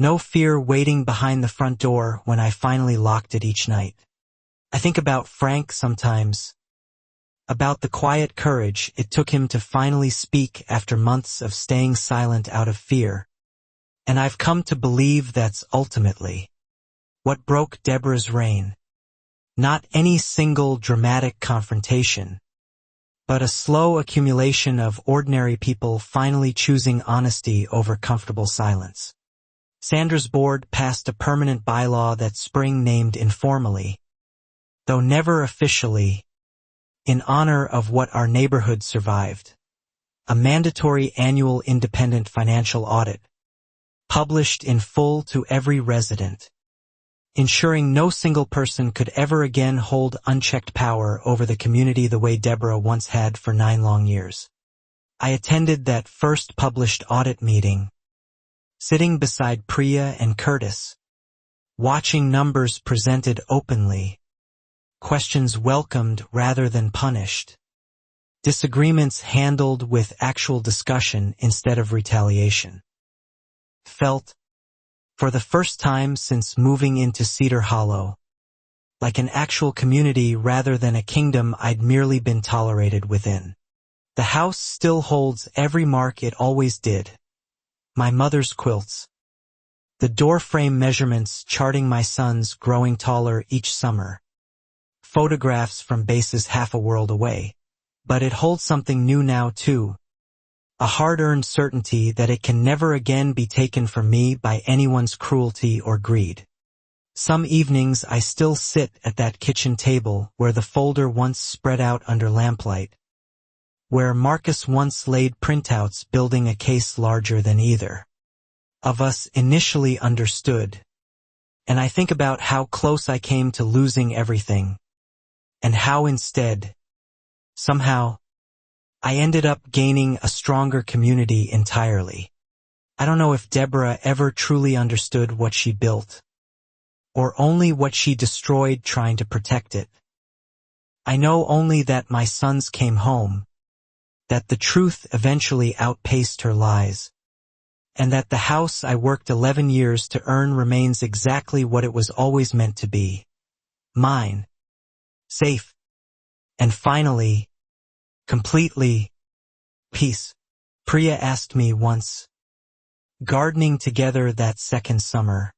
no fear waiting behind the front door when I finally locked it each night. I think about Frank sometimes, about the quiet courage it took him to finally speak after months of staying silent out of fear, and I've come to believe that's ultimately what broke Deborah's reign. Not any single dramatic confrontation, but a slow accumulation of ordinary people finally choosing honesty over comfortable silence. Sandra's board passed a permanent bylaw that spring named informally, though never officially, in honor of what our neighborhood survived, a mandatory annual independent financial audit, published in full to every resident, ensuring no single person could ever again hold unchecked power over the community the way Deborah once had for 9 long years. I attended that first published audit meeting, sitting beside Priya and Curtis, watching numbers presented openly, questions welcomed rather than punished, disagreements handled with actual discussion instead of retaliation. Felt For the first time since moving into Cedar Hollow, like an actual community rather than a kingdom I'd merely been tolerated within. The house still holds every mark it always did. My mother's quilts. The door frame measurements charting my sons growing taller each summer. Photographs from bases half a world away. But it holds something new now too. A hard-earned certainty that it can never again be taken from me by anyone's cruelty or greed. Some evenings I still sit at that kitchen table where the folder once spread out under lamplight, where Marcus once laid printouts building a case larger than either of us initially understood, and I think about how close I came to losing everything, and how instead, somehow, I ended up gaining a stronger community entirely. I don't know if Deborah ever truly understood what she built, or only what she destroyed trying to protect it. I know only that my sons came home, that the truth eventually outpaced her lies, and that the house I worked 11 years to earn remains exactly what it was always meant to be. Mine. Safe. And finally, completely, peace. Priya asked me once, gardening together that second summer,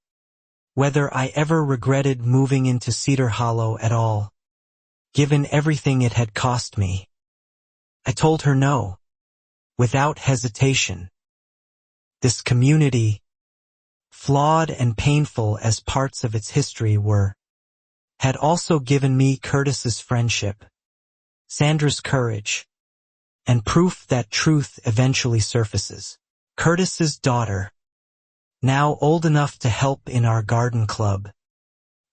whether I ever regretted moving into Cedar Hollow at all, given everything it had cost me. I told her no, without hesitation. This community, flawed and painful as parts of its history were, had also given me Curtis's friendship, Sandra's courage, and proof that truth eventually surfaces. Curtis's daughter, now old enough to help in our garden club,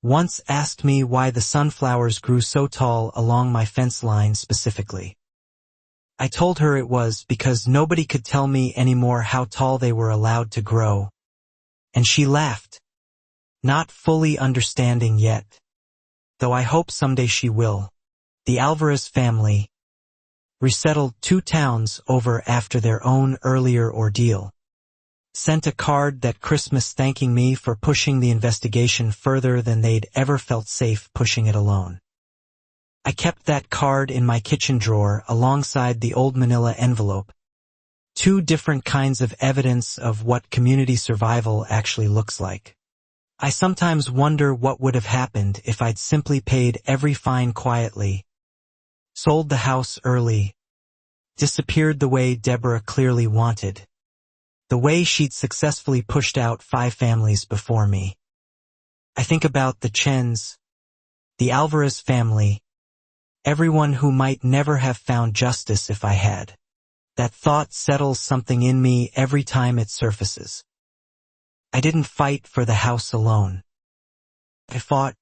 once asked me why the sunflowers grew so tall along my fence line specifically. I told her it was because nobody could tell me anymore how tall they were allowed to grow. And she laughed, not fully understanding yet, though I hope someday she will. The Alvarez family resettled 2 towns over after their own earlier ordeal. Sent a card that Christmas thanking me for pushing the investigation further than they'd ever felt safe pushing it alone. I kept that card in my kitchen drawer alongside the old manila envelope. 2 different kinds of evidence of what community survival actually looks like. I sometimes wonder what would have happened if I'd simply paid every fine quietly, sold the house early, disappeared the way Deborah clearly wanted, the way she'd successfully pushed out 5 families before me. I think about the Chens, the Alvarez family, everyone who might never have found justice if I had. That thought settles something in me every time it surfaces. I didn't fight for the house alone. I fought,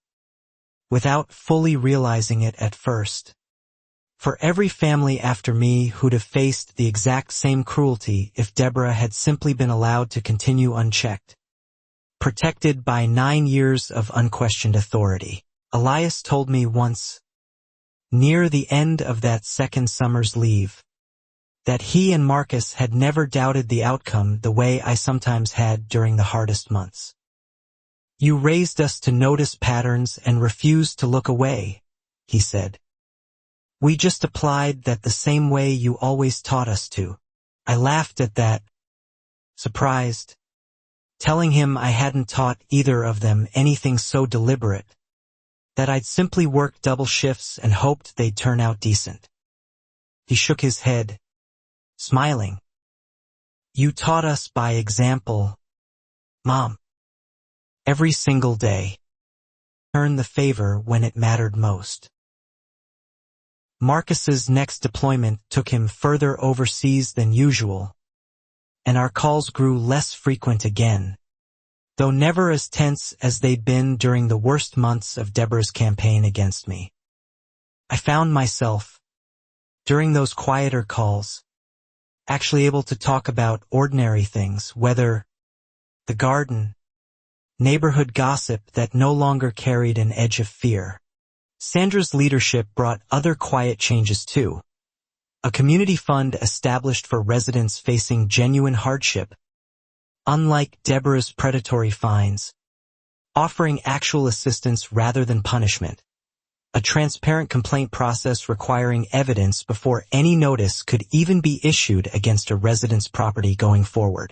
without fully realizing it at first, for every family after me who'd have faced the exact same cruelty if Deborah had simply been allowed to continue unchecked. Protected by 9 years of unquestioned authority. Elias told me once, near the end of that second summer's leave, that he and Marcus had never doubted the outcome the way I sometimes had during the hardest months. You raised us to notice patterns and refused to look away, he said. We just applied that the same way you always taught us to. I laughed at that, surprised, telling him I hadn't taught either of them anything so deliberate, that I'd simply worked double shifts and hoped they'd turn out decent. He shook his head, smiling. You taught us by example, Mom. Every single day. Earn the favor when it mattered most. Marcus's next deployment took him further overseas than usual, and our calls grew less frequent again, though never as tense as they'd been during the worst months of Deborah's campaign against me. I found myself, during those quieter calls, actually able to talk about ordinary things, whether the garden, neighborhood gossip that no longer carried an edge of fear. Sandra's leadership brought other quiet changes too. A community fund established for residents facing genuine hardship, Unlike Deborah's predatory fines, offering actual assistance rather than punishment, a transparent complaint process requiring evidence before any notice could even be issued against a resident's property going forward.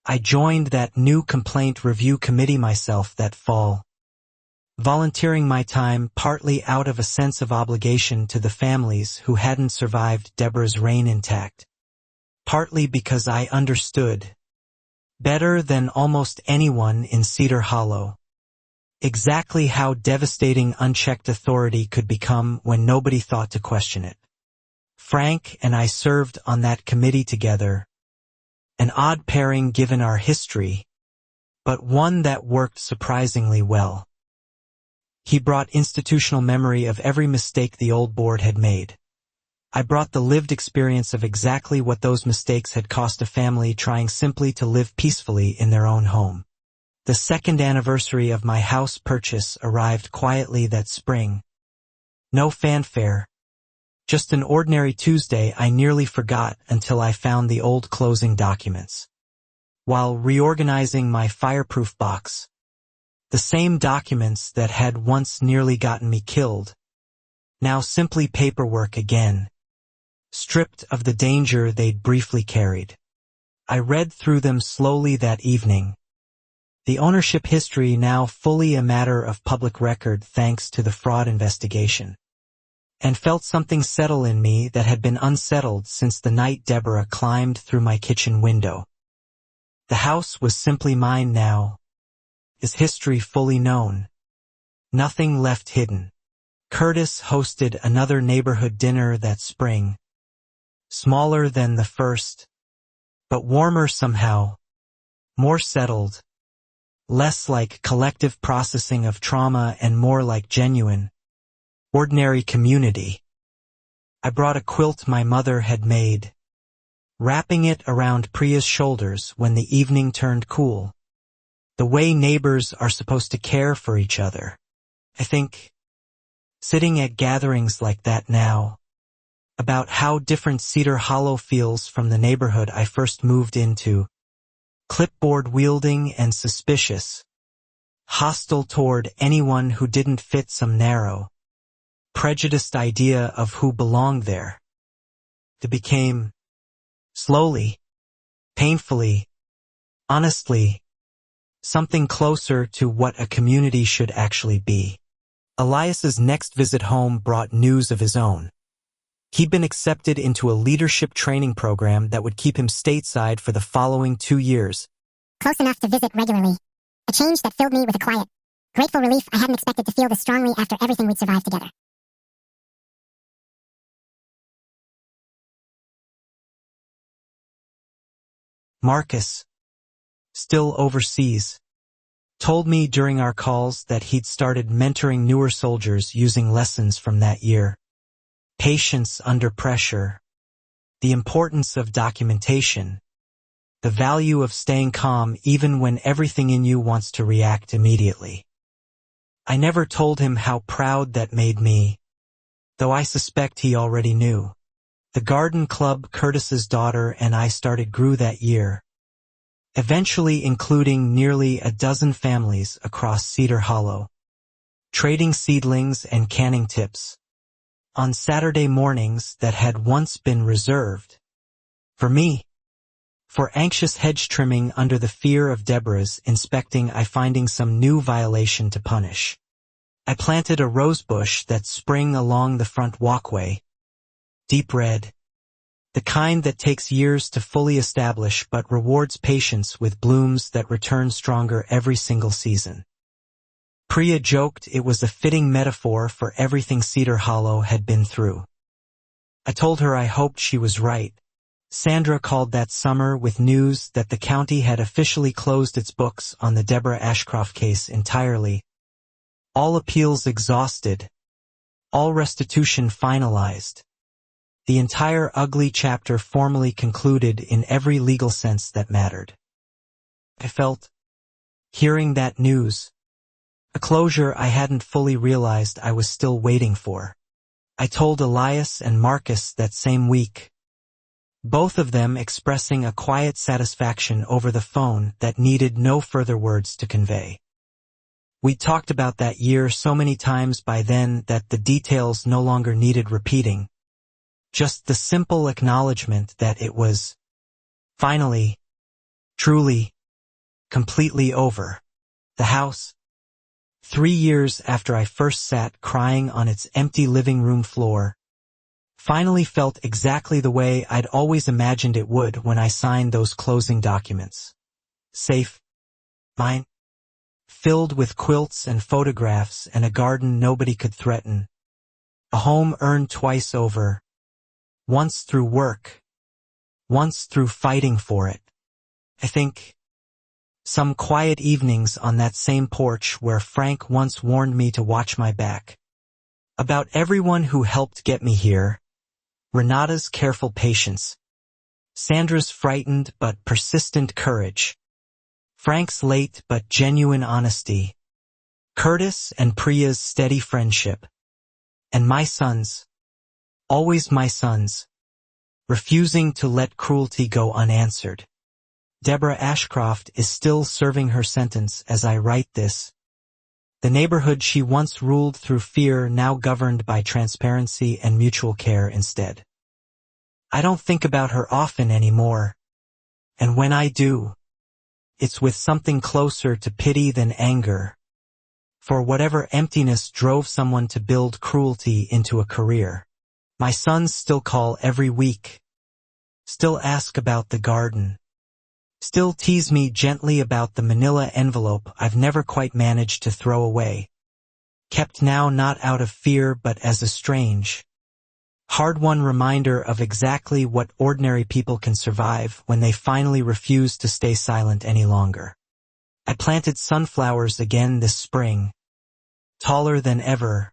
I joined that new complaint review committee myself that fall, volunteering my time partly out of a sense of obligation to the families who hadn't survived Deborah's reign intact, partly because I understood, better than almost anyone in Cedar Hollow, exactly how devastating unchecked authority could become when nobody thought to question it. Frank and I served on that committee together, an odd pairing given our history, but one that worked surprisingly well. He brought institutional memory of every mistake the old board had made. I brought the lived experience of exactly what those mistakes had cost a family trying simply to live peacefully in their own home. The second anniversary of my house purchase arrived quietly that spring. No fanfare. Just an ordinary Tuesday I nearly forgot until I found the old closing documents. While reorganizing my fireproof box, the same documents that had once nearly gotten me killed, now simply paperwork again, stripped of the danger they'd briefly carried. I read through them slowly that evening, the ownership history now fully a matter of public record thanks to the fraud investigation, and felt something settle in me that had been unsettled since the night Deborah climbed through my kitchen window. The house was simply mine now, its history fully known, nothing left hidden. Curtis hosted another neighborhood dinner that spring, smaller than the first, but warmer somehow, more settled, less like collective processing of trauma and more like genuine, ordinary community. I brought a quilt my mother had made, wrapping it around Priya's shoulders when the evening turned cool. The way neighbors are supposed to care for each other. I think, sitting at gatherings like that now, about how different Cedar Hollow feels from the neighborhood I first moved into, clipboard-wielding and suspicious, hostile toward anyone who didn't fit some narrow, prejudiced idea of who belonged there. It became, slowly, painfully, honestly, something closer to what a community should actually be. Elias's next visit home brought news of his own. He'd been accepted into a leadership training program that would keep him stateside for the following 2 years. Close enough to visit regularly. A change that filled me with a quiet, grateful relief I hadn't expected to feel this strongly after everything we'd survived together. Marcus, still overseas, told me during our calls that he'd started mentoring newer soldiers using lessons from that year. Patience under pressure, the importance of documentation, the value of staying calm even when everything in you wants to react immediately. I never told him how proud that made me, though I suspect he already knew. The garden club Curtis's daughter and I started grew that year, eventually including nearly a dozen families across Cedar Hollow, trading seedlings and canning tips on Saturday mornings that had once been reserved for me, for anxious hedge trimming under the fear of Deborah's inspecting I finding some new violation to punish. I planted a rosebush that sprang along the front walkway, deep red, the kind that takes years to fully establish but rewards patience with blooms that return stronger every single season. Priya joked it was a fitting metaphor for everything Cedar Hollow had been through. I told her I hoped she was right. Sandra called that summer with news that the county had officially closed its books on the Deborah Ashcroft case entirely. All appeals exhausted, all restitution finalized. The entire ugly chapter formally concluded in every legal sense that mattered. I felt, hearing that news, a closure I hadn't fully realized I was still waiting for. I told Elias and Marcus that same week, both of them expressing a quiet satisfaction over the phone that needed no further words to convey. We'd talked about that year so many times by then that the details no longer needed repeating. Just the simple acknowledgement that it was finally, truly, completely over. The house, 3 years after I first sat crying on its empty living room floor, finally felt exactly the way I'd always imagined it would when I signed those closing documents. Safe, mine, filled with quilts and photographs and a garden nobody could threaten. A home earned twice over, once through work, once through fighting for it. I think some quiet evenings on that same porch where Frank once warned me to watch my back. About everyone who helped get me here. Renata's careful patience, Sandra's frightened but persistent courage, Frank's late but genuine honesty, Curtis and Priya's steady friendship, and my sons, always my sons, refusing to let cruelty go unanswered. Deborah Ashcroft is still serving her sentence as I write this. The neighborhood she once ruled through fear now governed by transparency and mutual care instead. I don't think about her often anymore, and when I do, it's with something closer to pity than anger, for whatever emptiness drove someone to build cruelty into a career. My sons still call every week, still ask about the garden, still tease me gently about the manila envelope I've never quite managed to throw away, kept now not out of fear but as a strange, hard-won reminder of exactly what ordinary people can survive when they finally refuse to stay silent any longer. I planted sunflowers again this spring, taller than ever,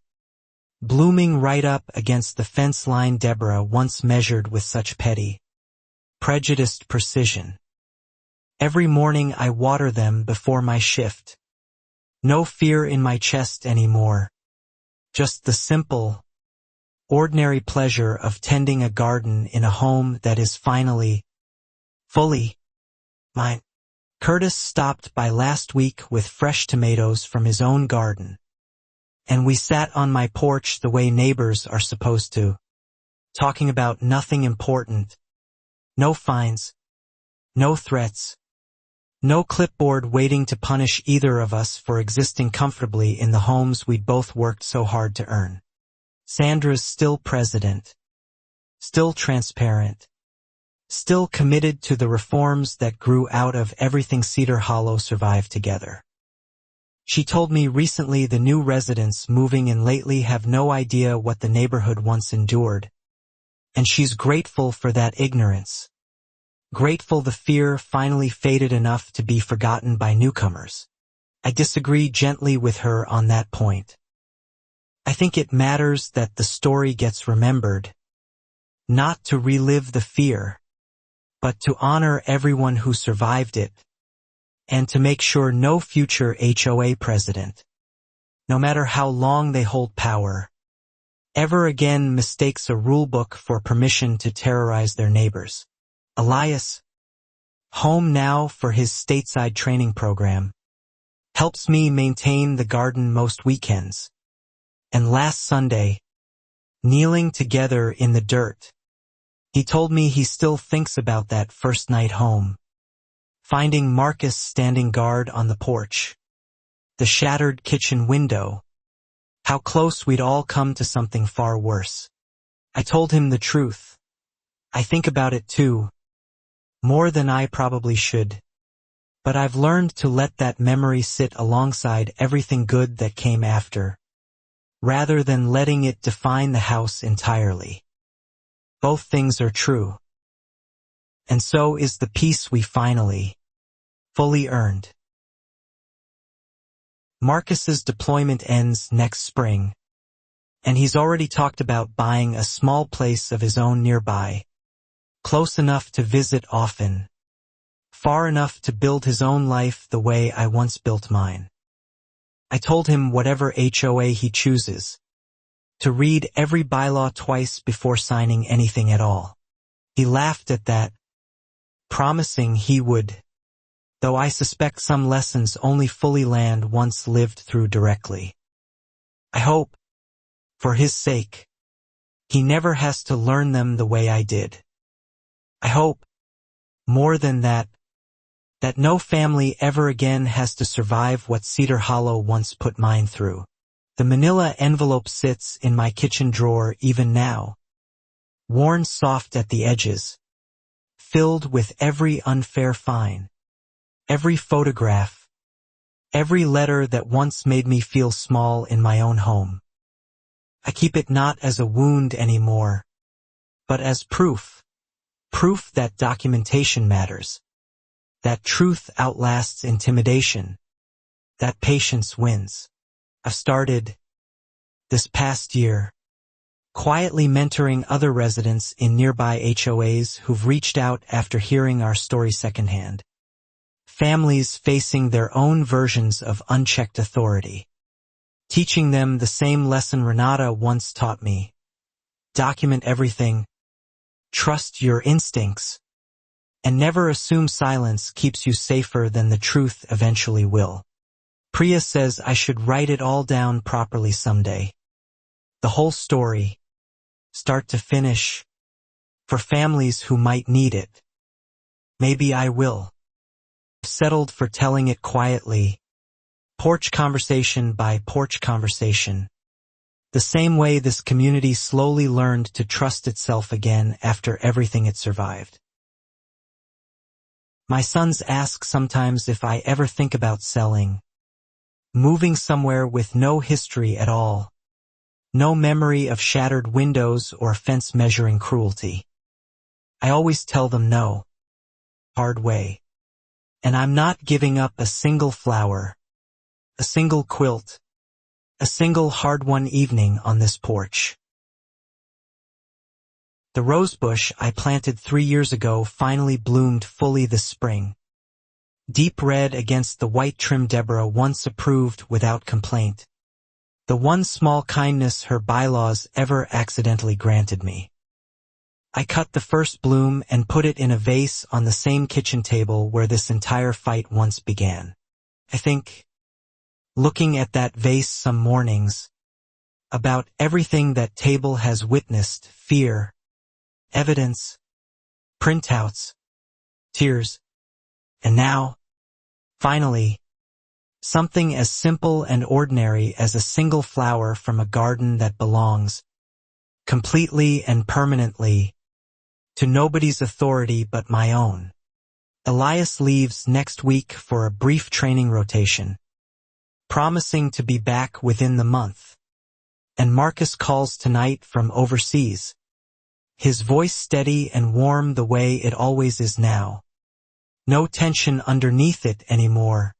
blooming right up against the fence line Deborah once measured with such petty, prejudiced precision. Every morning I water them before my shift. No fear in my chest anymore. Just the simple, ordinary pleasure of tending a garden in a home that is finally, fully, mine. Curtis stopped by last week with fresh tomatoes from his own garden, and we sat on my porch the way neighbors are supposed to, talking about nothing important, no fines, no threats, no clipboard waiting to punish either of us for existing comfortably in the homes we'd both worked so hard to earn. Sandra's still president, still transparent, still committed to the reforms that grew out of everything Cedar Hollow survived together. She told me recently the new residents moving in lately have no idea what the neighborhood once endured, and she's grateful for that ignorance. Grateful the fear finally faded enough to be forgotten by newcomers. I disagree gently with her on that point. I think it matters that the story gets remembered, not to relive the fear, but to honor everyone who survived it, and to make sure no future HOA president, no matter how long they hold power, ever again mistakes a rulebook for permission to terrorize their neighbors. Elias, home now for his stateside training program, helps me maintain the garden most weekends. And last Sunday, kneeling together in the dirt, he told me he still thinks about that first night home. Finding Marcus standing guard on the porch, the shattered kitchen window, how close we'd all come to something far worse. I told him the truth. I think about it too, more than I probably should. But I've learned to let that memory sit alongside everything good that came after, rather than letting it define the house entirely. Both things are true. And so is the peace we finally, fully earned. Marcus's deployment ends next spring, and he's already talked about buying a small place of his own nearby, close enough to visit often, far enough to build his own life the way I once built mine. I told him whatever HOA he chooses, to read every bylaw twice before signing anything at all. He laughed at that, promising he would, though I suspect some lessons only fully land once lived through directly. I hope, for his sake, he never has to learn them the way I did. I hope, more than that no family ever again has to survive what Cedar Hollow once put mine through. The manila envelope sits in my kitchen drawer even now, worn soft at the edges, filled with every unfair fine, every photograph, every letter that once made me feel small in my own home. I keep it not as a wound anymore, but as proof that documentation matters, that truth outlasts intimidation, that patience wins. I've started, this past year, quietly mentoring other residents in nearby HOAs who've reached out after hearing our story secondhand. Families facing their own versions of unchecked authority. Teaching them the same lesson Renata once taught me. Document everything, trust your instincts, and never assume silence keeps you safer than the truth eventually will. Priya says I should write it all down properly someday. The whole story, start to finish, for families who might need it. Maybe I will. Settled for telling it quietly, porch conversation by porch conversation. The same way this community slowly learned to trust itself again after everything it survived. My sons ask sometimes if I ever think about selling, moving somewhere with no history at all, no memory of shattered windows or fence measuring cruelty. I always tell them no, hard way. And I'm not giving up a single flower, a single quilt, a single hard-won evening on this porch. The rosebush I planted 3 years ago finally bloomed fully this spring. Deep red against the white trim Deborah once approved without complaint. The one small kindness her bylaws ever accidentally granted me. I cut the first bloom and put it in a vase on the same kitchen table where this entire fight once began. I think, looking at that vase some mornings, about everything that table has witnessed: fear, evidence, printouts, tears, and now, finally, something as simple and ordinary as a single flower from a garden that belongs, completely and permanently, to nobody's authority but my own. Elias leaves next week for a brief training rotation, promising to be back within the month. And Marcus calls tonight from overseas, his voice steady and warm the way it always is now. No tension underneath it anymore.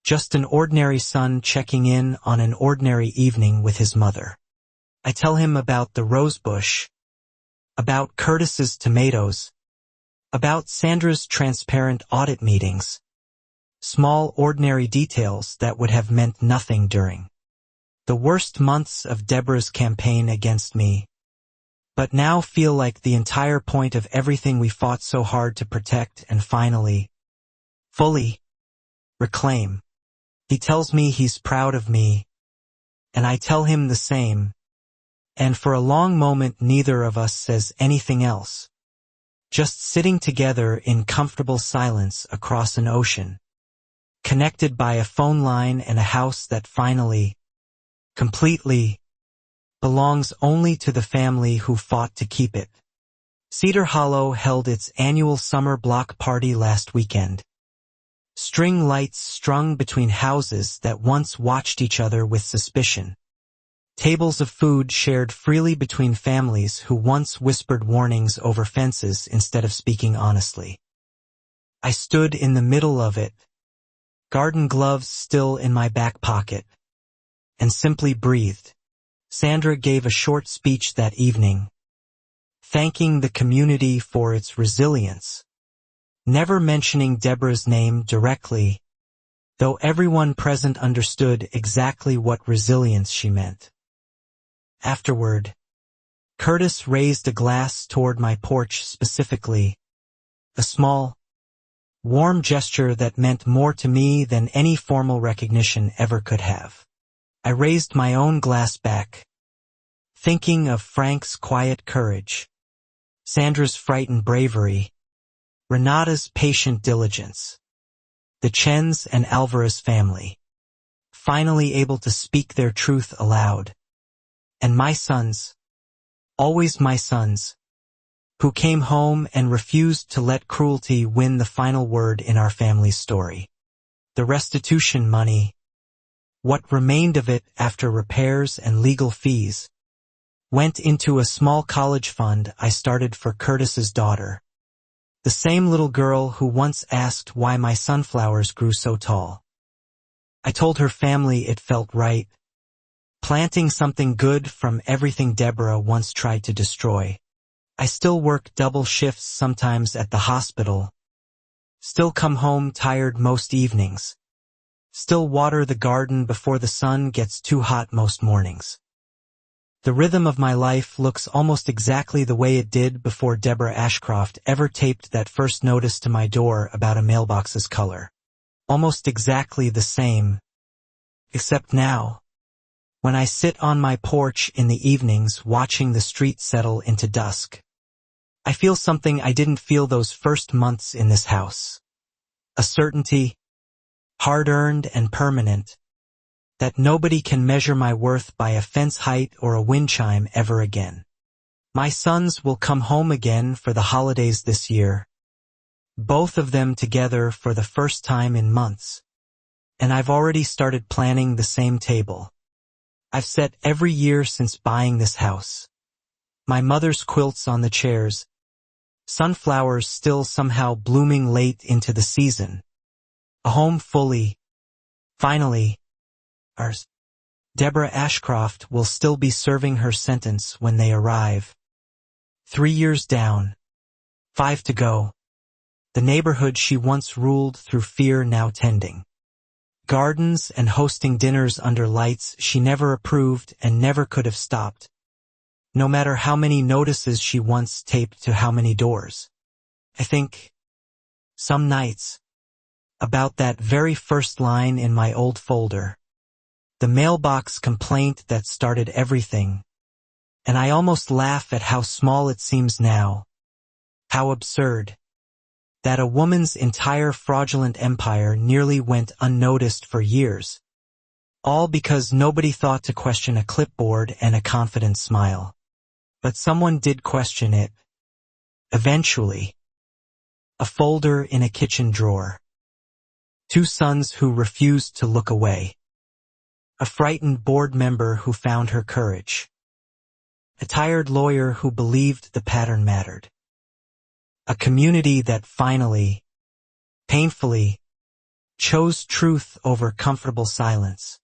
Just an ordinary son checking in on an ordinary evening with his mother. I tell him about the rosebush, about Curtis's tomatoes, about Sandra's transparent audit meetings. Small ordinary details that would have meant nothing during the worst months of Deborah's campaign against me, but now feel like the entire point of everything we fought so hard to protect and finally, fully, reclaim. He tells me he's proud of me, and I tell him the same, and for a long moment neither of us says anything else. Just sitting together in comfortable silence across an ocean, connected by a phone line and a house that finally, completely, belongs only to the family who fought to keep it. Cedar Hollow held its annual summer block party last weekend. String lights strung between houses that once watched each other with suspicion. Tables of food shared freely between families who once whispered warnings over fences instead of speaking honestly. I stood in the middle of it, garden gloves still in my back pocket, and simply breathed. Sandra gave a short speech that evening, thanking the community for its resilience, never mentioning Deborah's name directly, though everyone present understood exactly what resilience she meant. Afterward, Curtis raised a glass toward my porch specifically, a small, warm gesture that meant more to me than any formal recognition ever could have. I raised my own glass back, thinking of Frank's quiet courage, Sandra's frightened bravery, Renata's patient diligence, the Chens and Alvarez family, finally able to speak their truth aloud, and my sons, always my sons, who came home and refused to let cruelty win the final word in our family's story. The restitution money, what remained of it after repairs and legal fees, went into a small college fund I started for Curtis's daughter, the same little girl who once asked why my sunflowers grew so tall. I told her family it felt right, planting something good from everything Deborah once tried to destroy. I still work double shifts sometimes at the hospital, still come home tired most evenings, still water the garden before the sun gets too hot most mornings. The rhythm of my life looks almost exactly the way it did before Deborah Ashcroft ever taped that first notice to my door about a mailbox's color. Almost exactly the same, except now, when I sit on my porch in the evenings watching the street settle into dusk, I feel something I didn't feel those first months in this house. A certainty, hard-earned and permanent, that nobody can measure my worth by a fence height or a wind chime ever again. My sons will come home again for the holidays this year, both of them together for the first time in months, and I've already started planning the same table. I've set every year since buying this house. My mother's quilts on the chairs, sunflowers still somehow blooming late into the season, a home fully, finally, ours. Deborah Ashcroft will still be serving her sentence when they arrive. 3 years down, 5 to go. The neighborhood she once ruled through fear now tending. Gardens and hosting dinners under lights she never approved and never could have stopped, no matter how many notices she once taped to how many doors. I think, some nights, about that very first line in my old folder, the mailbox complaint that started everything, and I almost laugh at how small it seems now, how absurd, that a woman's entire fraudulent empire nearly went unnoticed for years, all because nobody thought to question a clipboard and a confident smile. But someone did question it. Eventually. A folder in a kitchen drawer. 2 sons who refused to look away. A frightened board member who found her courage. A tired lawyer who believed the pattern mattered. A community that finally, painfully, chose truth over comfortable silence.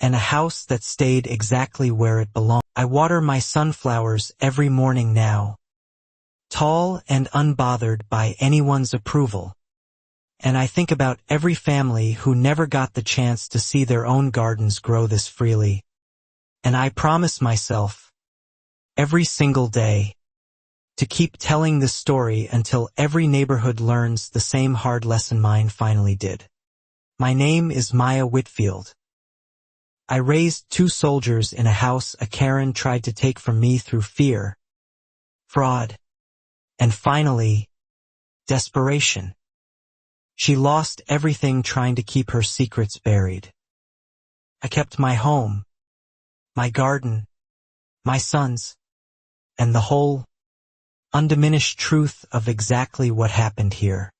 And a house that stayed exactly where it belonged. I water my sunflowers every morning now, tall and unbothered by anyone's approval. And I think about every family who never got the chance to see their own gardens grow this freely. And I promise myself, every single day, to keep telling this story until every neighborhood learns the same hard lesson mine finally did. My name is Maya Whitfield. I raised 2 soldiers in a house a Karen tried to take from me through fear, fraud, and finally, desperation. She lost everything trying to keep her secrets buried. I kept my home, my garden, my sons, and the whole, undiminished truth of exactly what happened here.